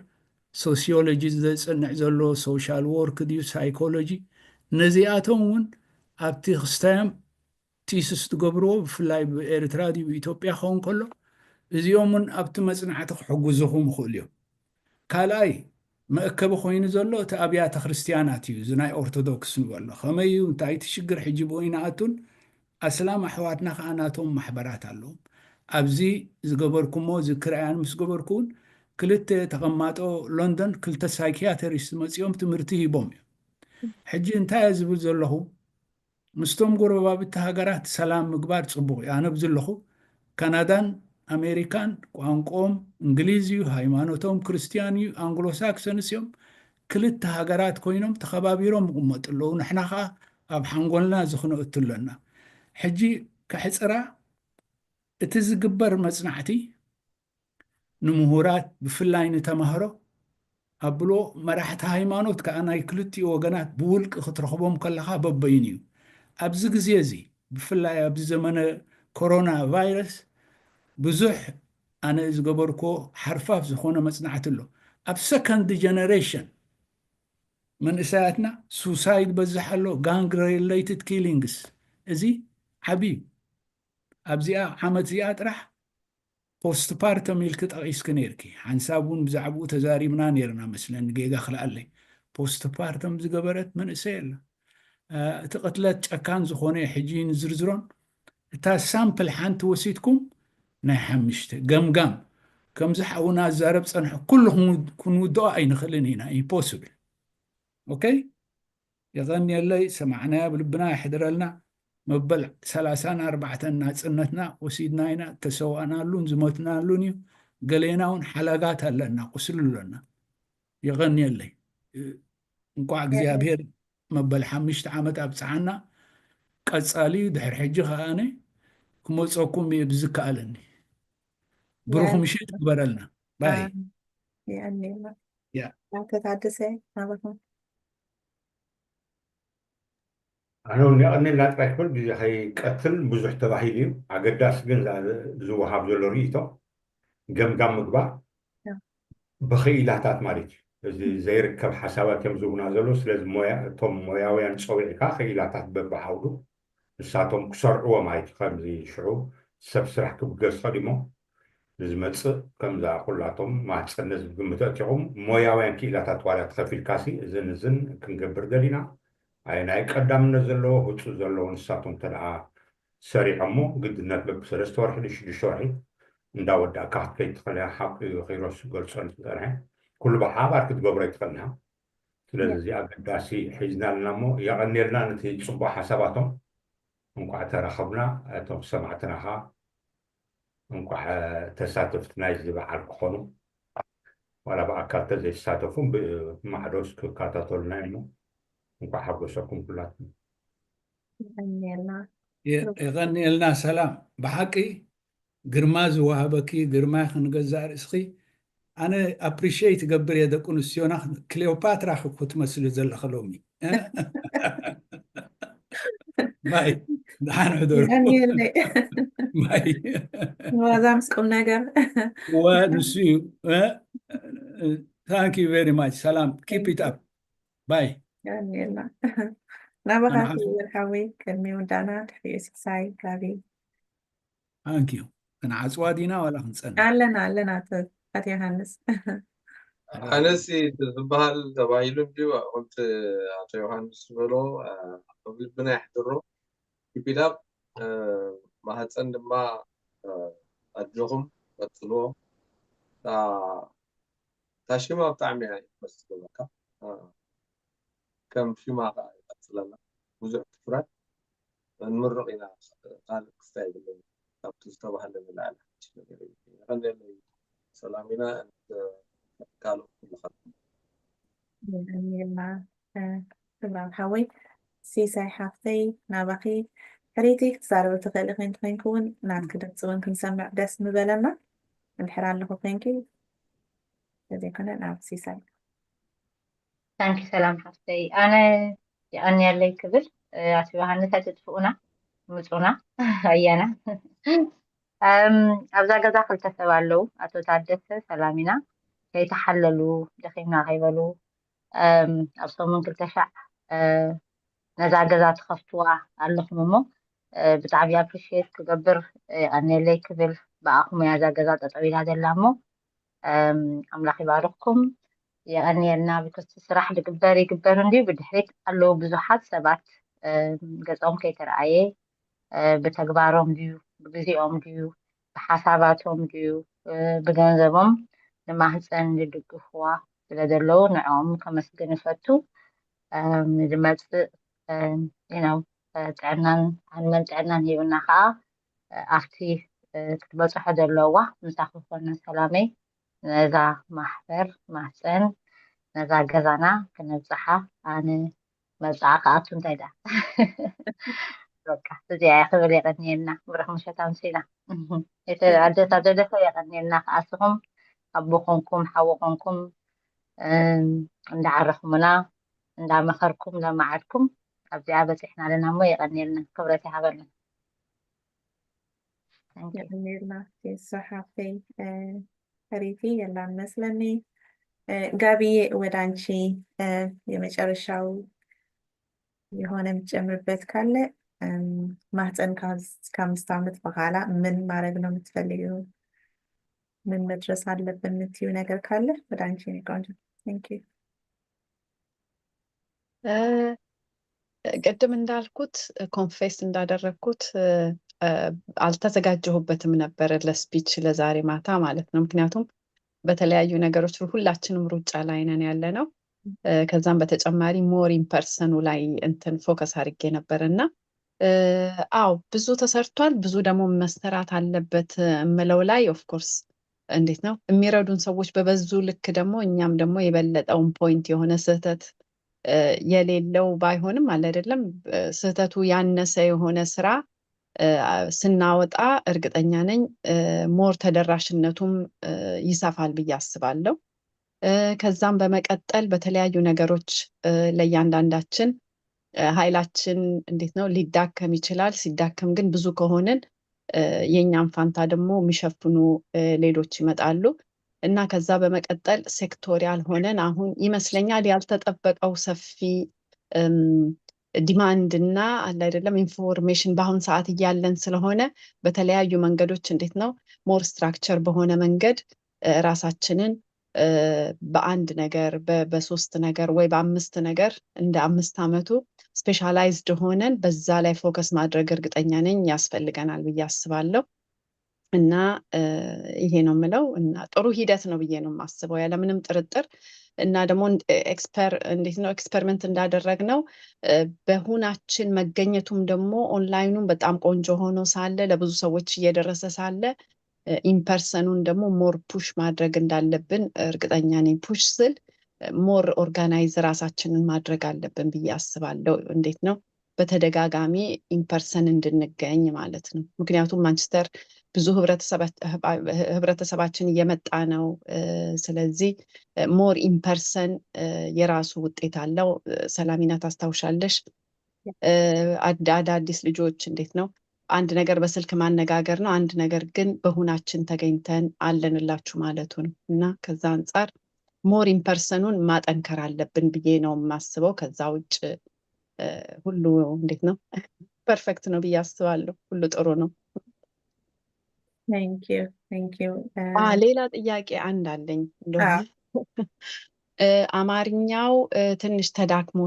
ሶሲዮሎጂ ዘፅንዕ ዘሎ ሶሻል ወርክ ድዩ ሳይኮሎጂ ነዚኣቶም እውን ኣብቲ ክስታዮም ቲስስ ትገብርዎ ብፍላይ ብኤርትራ ድዩ ኢትዮጵያ ክኸውን ከሎ እዚኦም እውን ኣብቲ መፅናዕቲ ክሕግዙኹም ይኽእሉ እዮም ካልኣይ መእከቢ ኮይኑ ዘሎ እቲ ኣብያተ ክርስቲያናት እዩ እዚ ናይ ኦርቶዶክስ ንበሎ ከመይ እዩ እንታይ እቲ ሽግር ሕጂ ብኡ ይንኣቱን ኣስላም ኣሕዋትና ከዓ ናቶም ማሕበራት ኣለዎም ኣብዚ ዝገበርኩሞ ዝክርያን ምስ ገበርኩውን ክልተ ተቐማጦ ሎንዶን ክልተ ሳይኪያትሪስት መፂኦም ትምህርቲ ሂቦም እዮም ሕጂ እንታይ እየ ዝብል ዘለኹ ምስቶም ጎረባብቲ ሃገራት ሰላም ምግባር ፅቡቅ እዩ ኣነ ብዘለኹ ካናዳን ኣሜሪካን ቋንቋኦም እንግሊዝ እዩ ሃይማኖቶም ክርስቲያን እዩ ኣንግሎሳክሰንስ እዮም ክልተ ሃገራት ኮይኖም ተኸባቢሮም ይቕመጡ ኣለዉ ንሕና ከዓ ኣብ ሓንጎልና ዝኽነእቱ ኣለና ሕጂ ክሕፅራ እቲ ዝግበር መፅናዕቲ ንምሁራት ብፍላይ ንተማህሮ ኣብሎ መራሕቲ ሃይማኖት ከዓ ናይ ክልቲኡ ወገናት ብውልቂ ክትረኽቦም ከለካ በበይን እዩ ኣብዚ ግዜ እዚ ብፍላይ ኣብዚ ዘመነ ኮሮና ቫይረስ ብዙሕ ኣነ ዝገበርኮ ሓርፋፍ ዝኾነ መፅናዕቲ ኣሎ ኣብ ሰከንድ ጀነሬሽን መንእሰያትና ሱሳይድ በዝሕ ኣሎ ጋንግ ሪሌትድ ኪሊንግስ እዚ ዓብዩ ኣብዚኣ ዓመት እዚኣ ጥራሕ ፖስት ፓርተም ኢልክ ጠቒስክ ነርኪ ሓንሳብ እውን ብዛዕባኡ ተዛሪብና ነርና መስለኒ ጌጋ ክልኣለይ ፖስት ፓርተም ዝገበረት መንእሰይ ኣላ እቲ ቅትለት ጨካን ዝኾነ ሕጂ ንዝርዝሮን እታ ሳምፕል ሓንቲ ወሲድኩም ናይ ሓሙሽተ ገምጋም ከምዚ ሓውና ዛረብ ፀንሑ ኩሉ ክንውድኦ ኣይንኽእልን ኢና ኢምፖስብል ኦኬ የቐኒየለይ ሰማዕናያ ብልብና ይሕድረልና መበል 34 ናፅነትና ወሲድና ኢና ተሰዋእናሉን ዝሞትናሉን እዩ ገሌና እውን ሓለጋት ኣለና ቁስሉ ኣለና የቐኒየለይ እንኳዕ እግዚኣብሔር መበል 5 ዓመት ኣብፅዓና ቀፃሊ ድሕሪ ሕጂ ከኣነ ክመፀኩም እየ ብዝከኣለኒ ብሩኽ ምሽት ክበረልና ባይ ተታደሰ ናበኩም ኣነ እውን የቐኒልና ጥራይ ክብል ግዜ ከይቀትል ብዙሕ ተባሂሉ እዩ ኣገዳሲ ግን ዝወሃብ ዘሎ ርእቶ ገምጋም ምግባር ብኽኢላታት ማለት እዩ እዚ ዘይርከብ ሓሳባት እዮም ዝብና ዘሎ ስለዚ እቶም ሞያውያን ፀዊዕካ ክኢላታት በብዓውዱ ንሳቶም ክሰርዕዎ ማለት እዩ ከምዚ ሽዑ ሰብ ስራሕ ክብገዝ ቀዲሞ ዝመፅእ ከምዛ ኩላቶም ማፀነት ዝግምቶ እትኹም ሞያውያን ክኢላታት ዋላ ተኸፊልካሲ እዝን ክንገብር ደሊና ኣይ ናይ ቀዳምነት ዘለዎ ህፁፅ ዘለዎ ንሳቶም ተደኣ ሰሪሖሞ ግድነት በቢ3 ወርሒ ን6 ወርሒ እንዳወዳእካ ክትከይድ ትኽእል ኢኻ ሓቂ ኺሮስ ገልፆን ዝፀንሐ ኩሉ ብሓባር ክትገብሮ ይትኽእልና ስለዚ እዚ ኣገዳሲ ሒዝና ኣለና እሞ የቐኒልና ነቲ ፅቡቅ ሓሳባቶም እንኳዕ ተረኸብና እቶም ሰማዕትና ኸ እንኳዕ ተሳተፍቲ ናይዚ በዓል ክኾኑ ዋላ ብኣካል ተዘይተሳተፉ ብማዕዶስ ክከታተሉና እሞ እንኳዕ ሓጎሰኩም ኩላትኩም የቐኒየልና ሰላም ብሓቂ ግርማ ዝወሃበኪ ግርማ ክንገዛእ ርእስኺ ኣነ ኣፕሪሽት ገብር እየ ደቂ ኣንስትዮና ክሌዎፓትራ ክትመስሊ ዘለኸ ሎሚ ማይ ድሓን ሕደሩ ማይ ዋዛ ምስ ቁም ነገር ንሱ እዩ ታንክ ዩ ቨሪ ማች ሰላም ኪፕ ኢት ኣፕ ባይ ያኔና ናባኻቲ ወርሓዊ ከመይ ወዳእና ድሕሪኡ ሲሳይ ጋቢ ታንክ ዩ ክንዓፅዋ ዲና ዋላ ክንፀንሕ ኣለና ኣቶ ዮሃንስ ኣነሲ ዝበሃል ተባሂሉ ድዩ ከምቲ ኣቶ ዮሃንስ ዝበሎ ኣብ ልብና ይሕድሮ ኪፒዳብ ማህፀን ድማ ኣድኹም ቀፅልዎ ታሽማ ብጣዕሚ እያ ይመስለካ كم شما قتلنا بزح تفرات نمرقنا قال كفاية بالله طب تستوى هلا من العالم خلينا سلامنا أنت قالوا كل خطوة يعني لما تبقى حوي سيساي حافتي نابخي حريتي تزارب تخيلي خين كون نعم كده تسوين كنسمع دس مبالنا الحران له خينكي لذي كنا نعم سيساي ታንኪ ሰላም ሓፍተይ ኣነ የቀኒየለይ ክብል ኣስቢሃኒ ተትጥፍኡና ምፁና ኣያና ኣብዛ ገዛ ክልተ ሰብ ኣለው ኣቶ ታደሰ ሰላሚና ከይተሓለሉ ደኺምና ከይበሉ ኣብ ሰሙን 2,000 ነዛ ገዛ ትኸፍትዋ ኣለኹም እሞ ብጣዕሚ ኣፕሪሽት ክገብር የቀኒየለይ ክብል ብኣኹም እያ እዛ ገዛ ጠጠው ኢላ ዘላ እሞ ኣምላኽ ይባርኽኩም የቀኒየልና ብክስቲ ስራሕ ዝግበር ይግበር እንዲሁ ብድሕሪት ኣለዉ ብዙሓት ሰባት ገጾም ከይተረኣየ ብተግባሮም ድዩ ብግዚኦም ድዩ ብሓሳባቶም ድዩ ብገንዘቦም ንማህፀን ዝድግፍዋ ስለ ዘለዉ ንዕኦም ከመስግን ይፈቱ ዝመፅእ ጥዕናን ሃንመን ጥዕናን ሂብና ከዓ ኣብቲ ክትበፅሖ ዘለዋ ምሳኺ ኮነ ሰላመይ ነዛ ማሕበር ማህፀን ነዛ ገዛና ክነብፅሓ ኣነ መብፅዓ ከኣቱ እንታይ ዳ በቃ እዚኣ ክብል የቀኒየልና ብርክ ምሸት ኣምሲና ኣዴታት ደደፈ የቀኒየልና ከኣስኹም ኣቦ ኮንኩም ሓዊ ኮንኩም እንዳዓረኹምና እንዳመኸርኩም ለማዓድኩም ኣብዚኣ በፂሕና ኣለና እሞ የቀኒየልና ክብረት ይሃበልና يقنيرنا في الصحافي حريتي يلا مسلني ጋቢ ወደ አንቺ የመጨረሻው የሆነ የምትጨምርበት ካለ ማህፀን ከ5 ዓመት በኋላ ምን ማድረግ ነው የምትፈልጊው? ምን መድረስ አለብን የምትይው ነገር ካለ ወደ አንቺ ነው ቆንጆ። ቴንክ ዩ። ቅድም እንዳልኩት ኮንፌስ እንዳደረግኩት አልተዘጋጀሁበትም ነበር ለስፒች ለዛሬ ማታ ማለት ነው። ምክንያቱም በተለያዩ ነገሮች ሁላችንም ሩጫ ላይ ነን ያለ ነው። ከዛም በተጨማሪ ሞር ኢምፐርሰኑ ላይ እንትን ፎከስ አድርጌ ነበርና አው ብዙ ተሰርቷል፣ ብዙ ደግሞ መስተራት አለበት እምለው ላይ ኦፍ ኮርስ እንዴት ነው የሚረዱን ሰዎች በበዙ ልክ ደግሞ እኛም ደግሞ የበለጠውን ፖይንት የሆነ ስህተት የሌለው ባይሆንም አለ አይደለም ስህተቱ ያነሰ የሆነ ስራ ስናወጣ እርግጠኛ ነኝ ሞር ተደራሽነቱም ይሰፋል ብዬ አስባለሁ። ከዛም በመቀጠል በተለያዩ ነገሮች ለእያንዳንዳችን ኃይላችን እንዴት ነው ሊዳከም ይችላል። ሲዳከም ግን ብዙ ከሆንን የኛን ፋንታ ደግሞ የሚሸፍኑ ሌሎች ይመጣሉ እና ከዛ በመቀጠል ሴክቶሪያል ሆነን አሁን ይመስለኛል ያልተጠበቀው ሰፊ ዲማንድ እና አለ አይደለም ኢንፎርሜሽን በአሁን ሰዓት እያለን ስለሆነ በተለያዩ መንገዶች እንዴት ነው ሞር ስትራክቸር በሆነ መንገድ ራሳችንን በአንድ ነገር በሶስት ነገር ወይ በአምስት ነገር እንደ 5 ዓመቱ ስፔሻላይዝድ ሆነን በዛ ላይ ፎከስ ማድረግ እርግጠኛ ነኝ ያስፈልገናል ብዬ አስባለሁ። እና ይሄ ነው የምለው እና ጥሩ ሂደት ነው ብዬ ነው የማስበው ያለምንም ጥርጥር። እና ደግሞ እንዴት ነው ኤክስፐሪመንት እንዳደረግ ነው በሁናችን መገኘቱም ደግሞ ኦንላይኑም በጣም ቆንጆ ሆኖ ሳለ ለብዙ ሰዎች እየደረሰ ሳለ ኢምፐርሰኑን ደግሞ ሞር ፑሽ ማድረግ እንዳለብን እርግጠኛ ነኝ። ፑሽ ስል ሞር ኦርጋናይዝ ራሳችንን ማድረግ አለብን ብዬ አስባለሁ። እንዴት ነው በተደጋጋሚ ኢምፐርሰን እንድንገኝ ማለት ነው። ምክንያቱም ማንቸስተር ብዙ ህብረተሰባችን እየመጣ ነው። ስለዚህ ሞር ኢምፐርሰን የራሱ ውጤት አለው። ሰላሚና ታስታውሻለሽ አዳዲስ ልጆች እንዴት ነው አንድ ነገር በስልክ ማነጋገር ነው፣ አንድ ነገር ግን በሁናችን ተገኝተን አለንላችሁ ማለቱ ነው። እና ከዛ አንፃር ሞር ኢምፐርሰኑን ማጠንከር አለብን ብዬ ነው የማስበው። ከዛ ውጭ ሁሉ እንዴት ነው ፐርፌክት ነው ብዬ አስባለሁ። ሁሉ ጥሩ ነው። ቴንክ ዩ። ሌላ ጥያቄ አንድ አለኝ። አማርኛው ትንሽ ተዳክሞ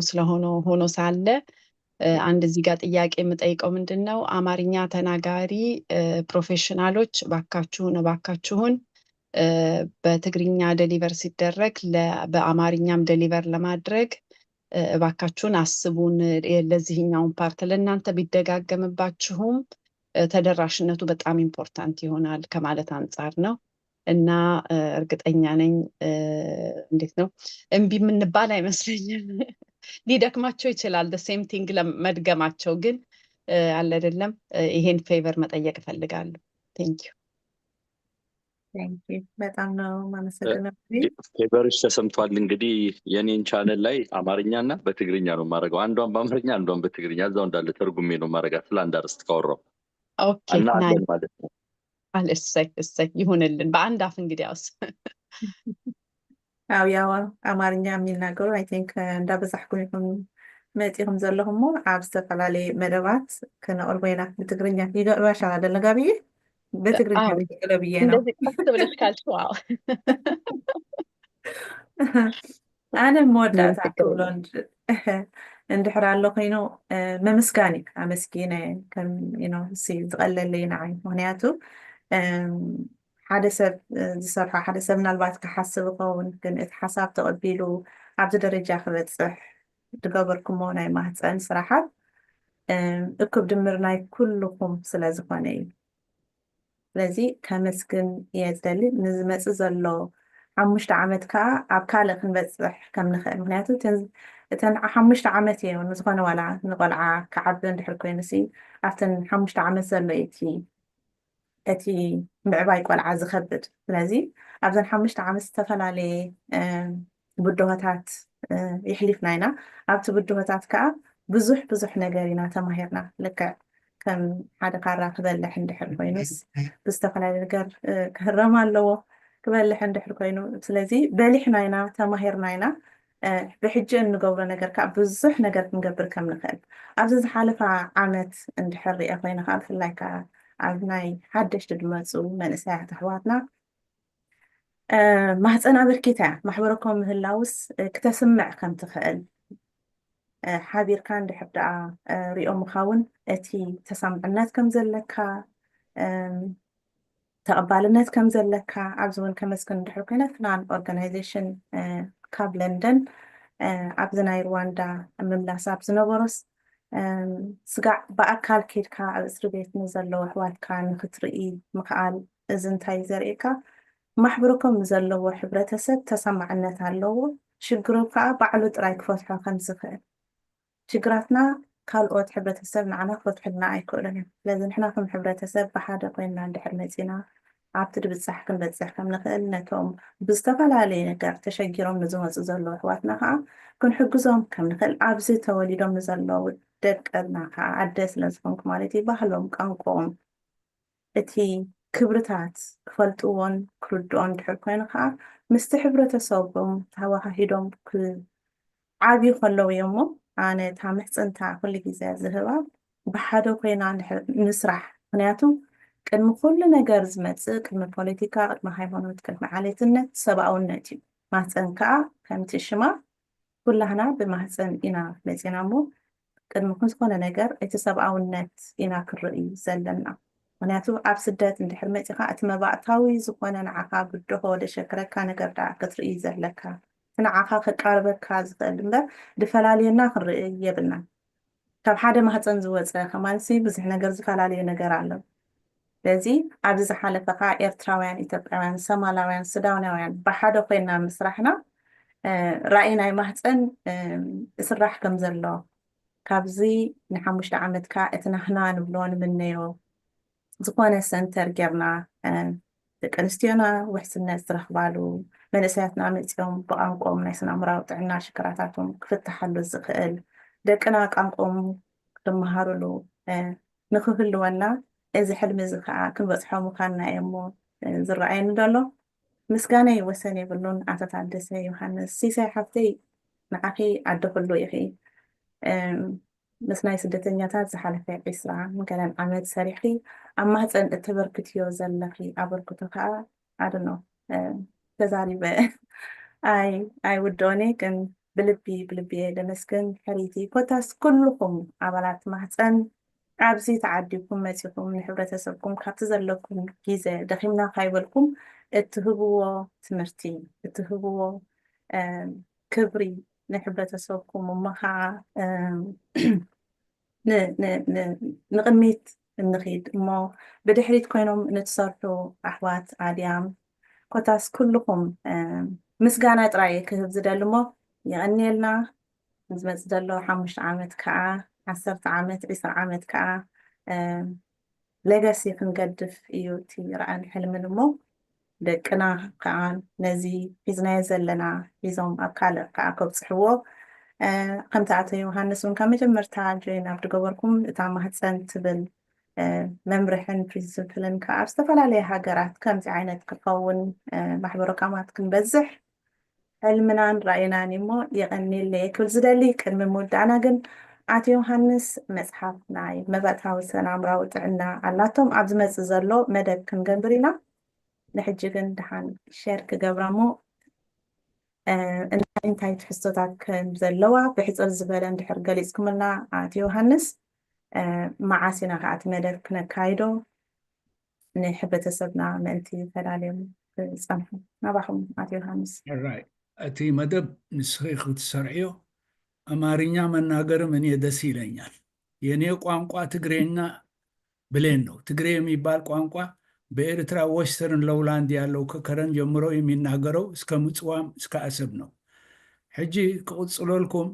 ሆኖ ሳለ አንድ እዚህ ጋር ጥያቄ የምጠይቀው ምንድነው አማርኛ ተናጋሪ ፕሮፌሽናሎች ባካችሁን በትግርኛ ዴሊቨር ሲደረግ በአማርኛም ዴሊቨር ለማድረግ እባካችሁን አስቡን። ለዚህኛውን ፓርት ለእናንተ ቢደጋገምባችሁም ተደራሽነቱ በጣም ኢምፖርታንት ይሆናል ከማለት አንጻር ነው እና እርግጠኛ ነኝ እንዴት ነው እምቢ የምንባል አይመስለኝም። ሊደክማቸው ይችላል ሴም ቲንግ ለመድገማቸው፣ ግን አለ አይደለም ይሄን ፌቨር መጠየቅ እፈልጋለሁ። ቴንኪዩ በጣም ነው ማመሰግነው። ፌቨርሽ ተሰምቷል። እንግዲህ የኔን ቻነል ላይ አማርኛ እና በትግርኛ ነው የማደርገው። አንዷን በአማርኛ አንዷን በትግርኛ እዛው እንዳለ ተርጉሜ ነው የማደርጋት ስለ አንድ አርዕስት ካወራው ኦኬ እና ናይ አለን ማለት ነው። እሰይ ይሁንልን በአንድ አፍ እንግዲያውስ። አው ያው አማርኛ የሚናገሩ አይ ቲንክ እንዳበዛሕኩም ይኹም መፂኹም ዘለኹም ሞ ኣብ ዝተፈላለየ መደባት ክነቅርቦ ኢና ብትግርኛ ይገርባሻል አይደለ ጋብዬ? በትግርኛ አዎ ብዬ ብዬ ነው እንደዚህ ቀስ ብለሽ ካልሽ ዋው ኣነ መወዳእታ ችግር ክብሎ የለም። እንድሕር ኣሎ ኮይኑ መምስጋን እዩ ኣመስጊነ ከም እሲ ዝቐለለይ ንዓይ ምክንያቱ ሓደ ሰብ ዝሰርሖ ሓደ ሰብ ምናልባት ክሓስብ ይኸውን ግን እቲ ሓሳብ ተቐቢሉ ኣብዚ ደረጃ ክበፅሕ ዝገበርኩሞ ናይ ማህፀን ስራሓት እኩብ ድምር ናይ ኩልኩም ስለ ዝኾነ እዩ። ስለዚ ከመስግን እየ ዝደሊ ንዝመፅእ ዘሎ 5 ዓመት ከዓ ኣብ ካልእ ክንበፅሕ ከም ንኽእል ምክንያቱ እተን 5 ዓመት እየ ንዝኾነ ዋላ ንቆልዓ ክዓቢ እንድሕር ኮይኑሲ ኣብተን 5 ዓመት ዘሎ እቲ ምዕባይ ቆልዓ ዝከብድ። ስለዚ ኣብዘን 5 ዓመት ዝተፈላለየ ብድሆታት ይሕሊፍና ኢና። ኣብቲ ብድሆታት ከዓ ብዙሕ ነገር ኢና ተማሂርና። ልክዕ ከም ሓደ ካራ ክበልሕ እንድሕር ኮይኑስ ብዝተፈላለየ ነገር ክህረም ኣለዎ ክበልሕ እንድሕር ኮይኑ፣ ስለዚ በሊሕና ኢና ተማሂርና ኢና። ብሕጂ እንገብሮ ነገር ከዓ ብዙሕ ነገር ክንገብር ከም ንኽእል ኣብዚ ዝሓለፈ ዓመት እንድሕር ሪአ ኮይኑ ከዓ ብፍላይ ከዓ ኣብ ናይ ሓደሽቲ ድመፁ መንእሰያት ኣሕዋትና ማህፀን ኣበርኪታ እያ ማሕበረኩም ምህላውስ ክተስምዕ ከም ትኽእል ሓቢርካ እንድሕር ደኣ ሪኦም ምኻውን እቲ ተሰምዕነት ከም ዘለካ ተቐባልነት ከም ዘለካ ኣብዚ እውን ከመስግን እንድሕር ኮይነ ፍናን ኦርጋናይዜሽን ካብ ለንደን ኣብዚ ናይ ሩዋንዳ ምምላስ ኣብ ዝነበሮስ ስጋዕ ብኣካል ከድካ ኣብ እስሪ ቤት ንዘለዎ ኣሕዋትካ ንክትርኢ ምክኣል እዚ እንታይ ዘርእየካ ማሕበረኩም ዘለዎ ሕብረተሰብ ተሰማዕነት ኣለዎ። ሽግሩ ከዓ ባዕሉ ጥራይ ክፈትሖ ከም ዝኽእል ሽግራትና ካልኦት ሕብረተሰብ ንዓና ክፈትሑልና ኣይክእሉን እዮም። ስለዚ ንሕና ከም ሕብረተሰብ ብሓደ ኮይንና እንድሕር መፂና ኣብቲ ድብፃሕ ክንበፅሕ ከም ንኽእል ነቶም ብዝተፈላለየ ነገር ተሸጊሮም ንዝመፁ ዘለዉ ኣሕዋትና ከዓ ክንሕግዞም ከም ንኽእል ኣብዚ ተወሊዶም ንዘለዉ ደቀና ከዓ ኣደ ስለ ዝኾንኩ ማለት እዩ ባህሎም ቋንቋኦም እቲ ክብርታት ክፈልጥዎን ክርድኦን እንድሕር ኮይኑ ከዓ ምስቲ ሕብረተሰቦም ተዋሃሂዶም ዓብዩ ከለዉ እዮም ሞ ኣነ እታ ምሕፅንታ ኩሉ ግዜ ዝህባ ብሓደ ኮይና ንስራሕ። ምክንያቱ ቅድሚ ኩሉ ነገር ዝመፅእ ቅድሚ ፖለቲካ ቅድሚ ሃይማኖት ቅድሚ ዓሌትነት ሰብኣውነት እዩ። ማህፀን ከዓ ከምቲ ሽማ ኩላህና ብማህፀን ኢና መፂና እሞ ቅድሚ ዝኾነ ነገር እቲ ሰብኣውነት ኢና ክርኢ ዘለና። ምክንያቱ ኣብ ስደት እንድሕር መፂኻ እቲ መባእታዊ ዝኾነ ንዓኻ ብድሆ ደሸክረካ ነገር ደኣ ክትርኢ ዘለካ እቲ ንዓኻ ከቃርበካ ዝኽእል እምበር ዝፈላለየና ክንርኢ የብልና። ካብ ሓደ ማህፀን ዝወፀ ከማንሲ ብዙሕ ነገር ዝፈላለየ ነገር ኣሎ። ስለዚ ኣብዚ ዝሓለፈ ከዓ ኤርትራውያን፣ ኢትዮጵያውያን፣ ሶማላውያን፣ ሱዳናውያን ብሓደ ኮይና ምስራሕና ራእይ ናይ ማህፀን እስራሕ ከም ዘሎ ካብዚ ን5 ዓመት ከዓ እቲ ናህና ንብሎ ንምነዮ ዝኾነ ሰንተር ጌርና ደቂ ኣንስትዮና ውሕስነት ዝረኽባሉ መንእሰያትና መፂኦም ብቋንቋኦም ናይ ስነኣእምሮዊ ጥዕና ሽግራታቶም ክፍትሓሉ ዝኽእል ደቅና ቋንቋኦም ክመሃርሉ ንክህልወና እዚ ሕልሚ እዚ ከዓ ክንበፅሖ ምዃንና እዮ እሞ ዝረኣየኒ ዘሎ። ምስጋና ወሰን የብሉን። ኣቶ ታደሰ ዮሃንስ ሲሳይ ሓፍተይ ንዓኺ ኣደ ኩሉ ኢኺ ምስ ናይ ስደተኛታት ዝሓለፈ 20 ገለን ዓመት ሰሪሕኺ ኣብ ማህፀን እተበርክትዮ ዘለኺ ኣበርክቶ ከዓ ኣድኖ ተዛሪበ ኣይውድኦኒ ግን ብልቢ ለመስግን ሕሪቲ ኮታስ ኩልኩም ኣባላት ማህፀን ኣብዚ ተዓዲኩም መፂኹም ንሕብረተሰብኩም ካብቲ ዘለኩም ግዜ ደኺምና ካይበልኩም እትህብዎ ትምህርቲ እትህብዎ ክብሪ ንሕብረተሰብኩም እሞ ከዓ ንቕድሚት እንኸይድ እሞ ብድሕሪት ኮይኖም ንትሰርሑ ኣሕዋት ኣድያም ኮታስ ኩልኩም ምስጋና ጥራይ ክህብ ዝደሊ እሞ ይቐኒየልና ዝመፅእ ዘሎ 5 ዓመት ከዓ 10 ዓመት 20 ዓመት ከዓ ሌጋሲ ክንገድፍ እዩ እቲ ረኣን ሕልምን እሞ ደቅና ከዓ ነዚ ሒዝናዮ ዘለና ሒዞም ኣብ ካልእ ከዓ ከብፅሕዎ ከምቲ ኣቶ ዮሃንስ እውን ካብ መጀመርታ ጆይን ኣብ ዝገበርኩም እታ ማህፀን ትብል መምርሕን ፕሪንስፕልን ከዓ ኣብ ዝተፈላለየ ሃገራት ከምዚ ዓይነት ክኸውን ማሕበረ ካማት ክንበዝሕ ሕልምናን ራእይናን እሞ የቐኒለየ ክብል ዝደሊ ቅድሚ ምውዳእና ግን ኣቶ ዮሃንስ መፅሓፍ ናይ መባእታዊ ሰላምራዊ ጥዕና ኣላቶም ኣብ ዝመፅእ ዘሎ መደብ ክንገብር ኢና ንሕጂ ግን ድሓን ሸር ክገብራ እሞ እንታይ ትሕዝቶታት ከም ዘለዋ ብሕፅር ዝበለ እንድሕር ገሊፅኩምልና ኣቶ ዮሃንስ መዓስ ኢና ከዓ እቲ መደብ ክነካይዶ ንሕብረተሰብና ምእንቲ ተዳልዮም ክፀንሑ ናባኹም ኣቶ ዮሃንስ እቲ መደብ ንስኺ ክትሰርዕዮ አማርኛ መናገርም እኔ ደስ ይለኛል። የእኔ ቋንቋ ትግሬኛ ብሌን ነው። ትግሬ የሚባል ቋንቋ በኤርትራ ዌስተርን ሎውላንድ ያለው ከከረን ጀምሮ የሚናገረው እስከ ምጽዋም እስከ አሰብ ነው። ሕጂ ክቕፅለልኩም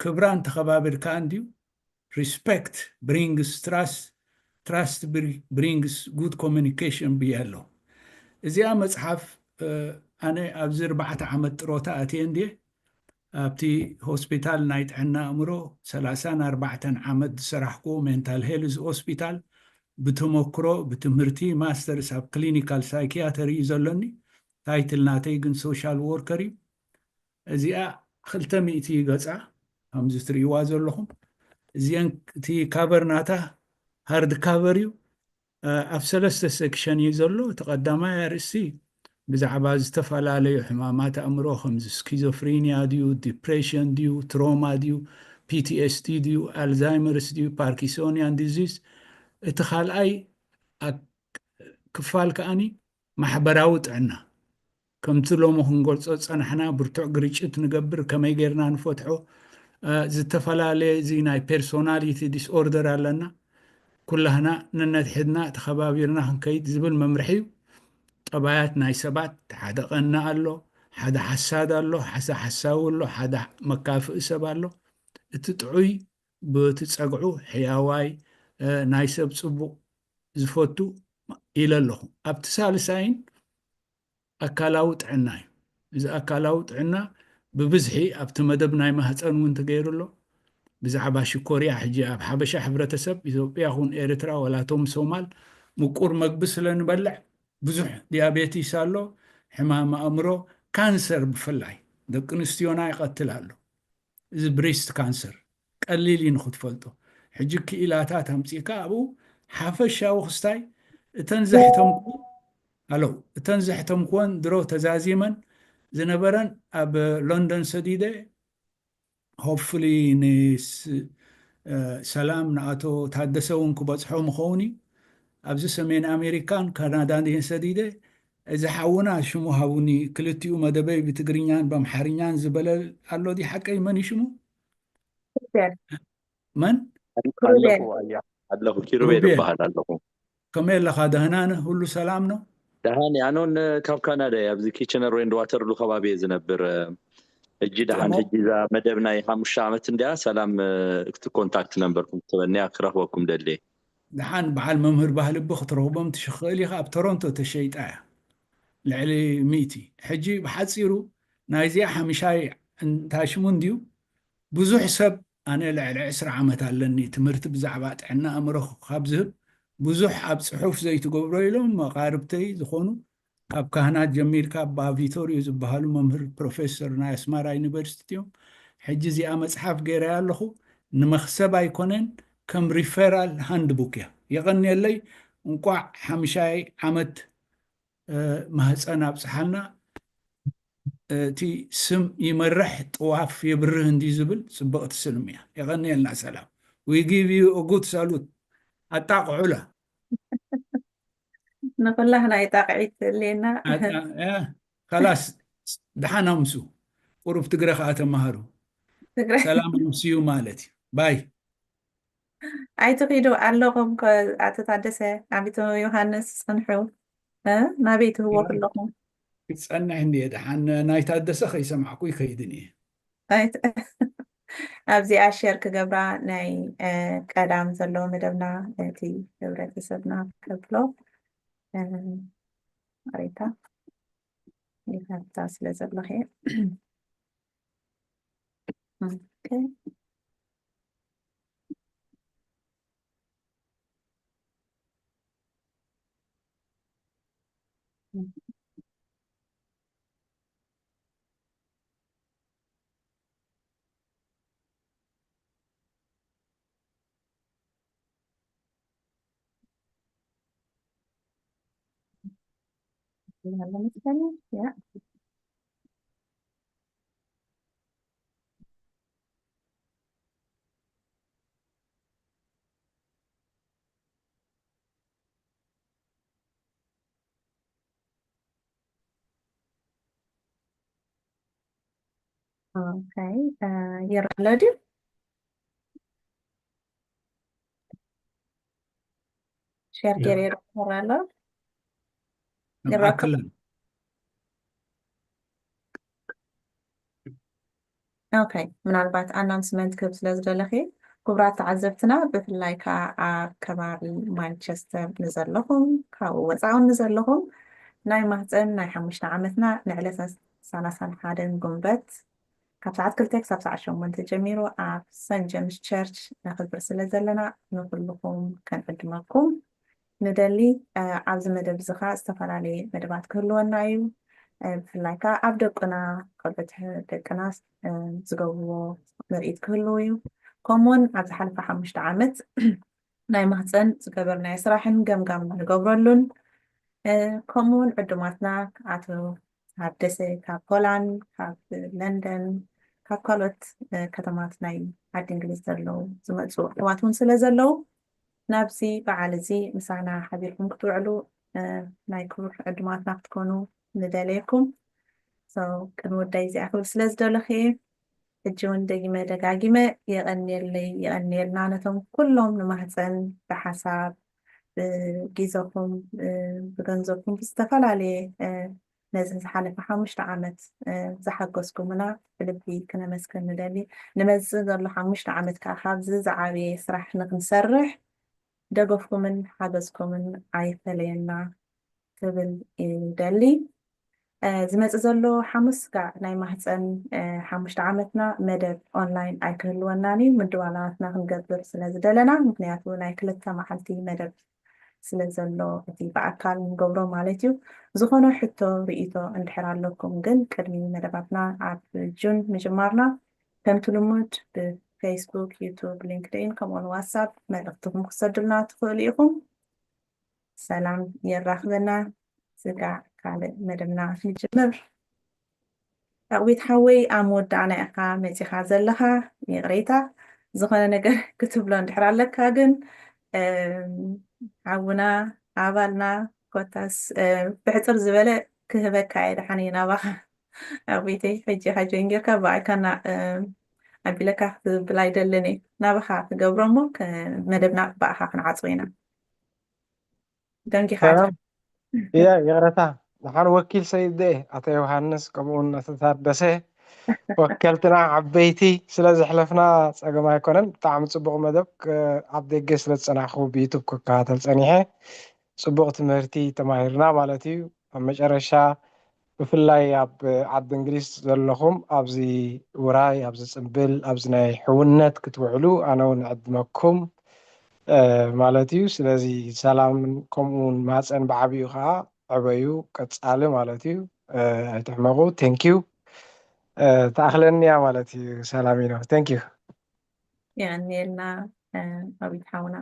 ክብራን ተኸባቢርካ እንዲዩ ሪስፔክት ብሪንግስ ትራስት ብሪንግስ ጉድ ኮሚኒኬሽን ብያለሁ። እዚኣ መፅሓፍ ኣነ ኣብዚ 4 ዓመት ጥሮታ ኣትየ እንድየ ኣብቲ ሆስፒታል ናይ ጥዕና ኣእምሮ 34 ዓመት ዝሰራሕኩ ሜንታል ሄልዝ ሆስፒታል ብተመክሮ ብትምህርቲ ማስተርስ ኣብ ክሊኒካል ሳይኪያትሪ እዩ ዘሎኒ። ታይትል ናተይ ግን ሶሻል ወርከር እዩ። እዚኣ 200 ገፃ ከምዚ ትርእይዋ ዘለኹም። እዚአን እቲ ካቨር ናታ ሃርድ ካቨር እዩ። ኣብ 3 ሴክሽን እዩ ዘሎ። ተቐዳማይ ኣርእስቲ ብዛዕባ ዝተፈላለዩ ሕማማት ኣእምሮ ከምዚ ስኪዞፍሬኒያ ድዩ፣ ዲፕሬሽን ድዩ፣ ትሮማ ድዩ፣ ፒቲኤስዲ ድዩ፣ ኣልዛይመርስ ድዩ፣ ፓርኪንሶንያን ዲዚዝ። እቲ ካልኣይ ክፋል ከዓኒ ማሕበራዊ ጥዕና ከምቲ ሎሚ ክንገልፆ ፀናሕና ብርቱዕ ግርጭት ንገብር ከመይ ጌርና ንፈትሖ ዝተፈላለየ እዚ ናይ ፐርሶናሊቲ ዲስኦርደር ኣለና ኩላህና ነነትሕድና ተኸባቢርና ክንከይድ ዝብል መምርሒ እዩ። ጠባያት ናይ ሰባት ሓደ ቀና ኣሎ፣ ሓደ ሓሳድ ኣሎ፣ ሓሳዊ ኣሎ፣ ሓደ መካፍእ ሰብ ኣሎ። እቲ ጥዑይ በቲ ፀግዑ ሕያዋይ ናይ ሰብ ፅቡቅ ዝፈቱ ኢለ ኣለኹ። ኣብቲ ሳልሳይን ኣካላዊ ጥዕና እዩ። እዚ ኣካላዊ ጥዕና ብብዝሒ ኣብቲ መደብ ናይ ማህፀን እውን ተገይሩ ኣሎ። ብዛዕባ ሽኮርያ ሕጂ ኣብ ሓበሻ ሕብረተሰብ ኢትዮጵያኹን ኤርትራ ወላቶም ሶማል ምቁር መግቢ ስለ ንበልዕ ብዙሕ ዲያቤቲስ ኣሎ፣ ሕማም ኣእምሮ፣ ካንሰር ብፍላይ ደቂ ኣንስትዮና ይቐትል ኣሎ። እዚ ብሬስት ካንሰር ቀሊል እዩ ንክትፈልጦ። ሕጂ ክኢላታት ኣምፂካ ኣብኡ ሓፈሻዊ ክስታይ እተን ዘሕተምክወን ድሮ ተዛዚመን ዝነበረን ኣብ ሎንደን ሰዲደ ሆፕፉሊ ንሰላም ንኣቶ ታደሰ እውን ክበፅሖ ምኸውን እዩ። ኣብዚ ሰሜን ኣሜሪካን ካናዳን ሰዲደ እዚ ሓውና ሽሙ ሃቡኒ ክልቲኡ መደበይ ብትግርኛን በአምሓርኛን ዝበለ ኣሎ። ዲ ሓቀይ መን እዩ ሽሙ? መን ኣለኹ ኪሩቤል ይበሃል ኣለኹ። ከመይ ኣለኻ? ደህናነ? ሁሉ ሰላም ነው? ደሃን ኣኖን ካብ ካናዳ ኣብዚ ኪችነር ሬንድ ዋተርሉ ከባቢ ዝነብር ሕጂ ደሃን ሕጂ ዛ መደብ ናይ 5 ዓመት እንድያ ሰላም እቲ ኮንታክት ነምበርኩም ትበንያ ክረኽበኩም ደሌ ደሓን በዓል መምህር ባህሊ ብ ክትረኽቦም ትሽኽእል ኢኻ። ኣብ ቶሮንቶ ተሸይጣ እያ ልዕሊ 100 ሕጂ ብሓፂሩ ናይዚኣ 5 እንታይ ሽሙ እንድዩ ብዙሕ ሰብ ኣነ ልዕሊ 20 ዓመት ኣለኒ ትምህርቲ ብዛዕባ ጥዕና ኣእምሮ ካብ ዝህብ ብዙሕ ኣብ ፅሑፍ ዘይትገብሮ ኢሎም መቃርብተይ ዝኾኑ ካብ ካህናት ጀሚርካ ኣባ ቪቶሪዮ ዝበሃሉ መምህር ፕሮፌሰር ናይ ኣስማራ ዩኒቨርሲቲ እዮም። ሕጂ እዚኣ መፅሓፍ ገይረያ ኣለኹ። ንመክሰብ ኣይኮነን ከም ሪፈራል ሃንድ ቡክ እያ። የቐኒየለይ እንቋዕ 5 ዓመት ማህፀን ኣብፅሓልና እቲ ስም ይመርሕ ጥዋፍ የብርህ እንዲ ዝብል ፅብቕቲ ስልም እያ። የቐኒየልና ሰላም ዊ ጊቭ ዩ ጉድ ሳሉት ኣጣቕዑላ نقول لها أنا يطاقعي لنا خلاص دحنا مسو ቁሩብ ትግረ ከዓ ተመሃሩ ትግራይ ሰላም ምስዩ ማለት እዩ ባይ ኣይትኺዱ ኣለኹም ኣቶ ታደሰ ዓቢቶ ዮሃንስ ፅንሑ ናበይ ትህዎ ከለኹም ክፀንሕ እኒአ ድሓን ናይ ታደሰ ከይሰማዕኩ ይከይድን እየ ኣብዚኣ ሸር ክገብራ ናይ ቀዳም ዘለዎ መደብና እቲ ሕብረተሰብና ከፍሎ ሬታ ይፈታ ስለ ዘለኸ يلا مستني يا اوكي you're loaded share gerir ورالو نمعكلا اوكي ምናልባት ኣናውንስመንት ክብ ስለ ዝደለኺ ክቡራት ተዓዘብትና ብፍላይ ከዓ ኣብ ከባቢ ማንቸስተር ንዘለኹም ካብኡ ወፃውን ንዘለኹም ናይ ማህፀን ናይ 5 ዓመትና ንዕለት 31 ጉንበት ካብ ሰዓት 2 ክሳብ ሰዓት 8 ጀሚሩ ኣብ ሰንት ጀምስ ቸርች ነኽብር ስለ ዘለና ንኩልኩም ከንዕድመኩም ንደሊ ኣብዚ መደብ እዚ ከዓ ዝተፈላለየ መደባት ክህልወና እዩ ብፍላይ ከዓ ኣብ ደቅና ቆልበት ደቅና ዝገብርዎ ምርኢት ክህልው እዩ ከምኡውን ኣብ ዝሓለፈ 5 ዓመት ናይ ማህፀን ዝገበርናዮ ስራሕን ገምጋም ንገብረሉን ከምኡውን ዕዱማትና ኣቶ ታደሰ ካብ ፖላንድ ካብ ለንደን ካብ ካልኦት ከተማት ናይ ዓዲ እንግሊዝ ዘለው ዝመፁ ኣሕዋት እውን ስለ ዘለው ናብዚ በዓል እዚ ምሳና ሓቢርኩም ክትውዕሉ ናይ ክቡር ዕዱማትና ክትኮኑ ንደለየኩም ቅድሚ ወዳይ እዚኣ ክብል ስለ ዝደለኸ ሕጂ እውን ደጊመ ደጋጊመ የቀኒየለይ የቀኒየልና ነቶም ኩሎም ንማህፀን ብሓሳብ ብጊዜኩም ብገንዘብኩም ብዝተፈላለየ ነዚ ዝሓለፈ 5 ዓመት ዝሓገዝኩምና ብልቢ ክነመስግን ንደሊ ንመፅእ ዘሎ 5 ዓመት ከዓ ካብዚ ዝዓበየ ስራሕ ንክንሰርሕ ደገፍኩምን ሓገዝኩምን ኣይፈለየና ክብል ይደሊ ዝመፅእ ዘሎ ሓሙስ ጋዕ ናይ ማህፀን 5 ዓመትና መደብ ኦንላይን ኣይክህልወናን እዩ ምድዋላትና ክንገብር ስለ ዝደለና ምክንያቱ ናይ 2 መዓልቲ መደብ ስለ ዘሎ እቲ ብኣካል ንገብሮ ማለት እዩ ዝኾነ ሕቶ ርኢቶ እንድሕር ኣለኩም ግን ቅድሚ መደባትና ኣብ ጁን ምጅማርና ከምቲ ልሙድ ብፌስቡክ ዩቱብ ሊንክድኢን ከምኡውን ዋትሳፕ መልእክትኩም ክሰዱልና ትኽእሉ ኢኹም ሰላም የራኽበና ዝጋዕ ካልእ መደብና ንጅምር ኣቕቢት ሓወይ ኣብ መወዳእና ኢኻ መፂኻ ዘለኻ ይቕሬታ ዝኾነ ነገር ክትብሎ እንድሕር ኣለካ ግን ዓውና ኣባልና ኮታስ ብሕፅር ዝበለ ክህበካ እየ ድሓን ናባኻ ኣቕቢተይ ሕጂ ሓጆን ጌርካ ብኣይካና ኣቢለካ ክትብል ኣይደልን እየ ናባኻ ክገብሮ እሞ መደብና ብኣኻ ክንዓፅው ኢና ደንጊኻ እያ ይቕረታ ንሓን ወኪል ሰይድ ኣቶ ዮሃንስ ከምኡውን ኣቶ ታደሰ ወከልትና ዓበይቲ ስለ ዘሕለፍና ፀገም ኣይኮነን ብጣዕሚ ፅቡቅ መደብ ኣብ ደገ ስለ ዝፀናሕኹ ብዩቱብ ክከታተል ፀኒሐ ፅቡቅ ትምህርቲ ተማሂርና ማለት እዩ ኣብ መጨረሻ ብፍላይ ኣብ ዓዲ እንግሊዝ ዘለኹም ኣብዚ ውራይ ኣብዚ ፅምብል ኣብዚ ናይ ሕውነት ክትውዕሉ ኣነ እውን ዕድመኩም ማለት እዩ ስለዚ ሰላምን ከምኡውን ማፀን ብዓብዩ ከዓ ዕበዩ ቀፃሊ ማለት እዩ ኣይትሕመቑ ቴንኪዩ ተኣኽለኒያ ማለት እዩ ሰላም ኢኖ ቴንኪዩ يعني لنا أبي تحاونا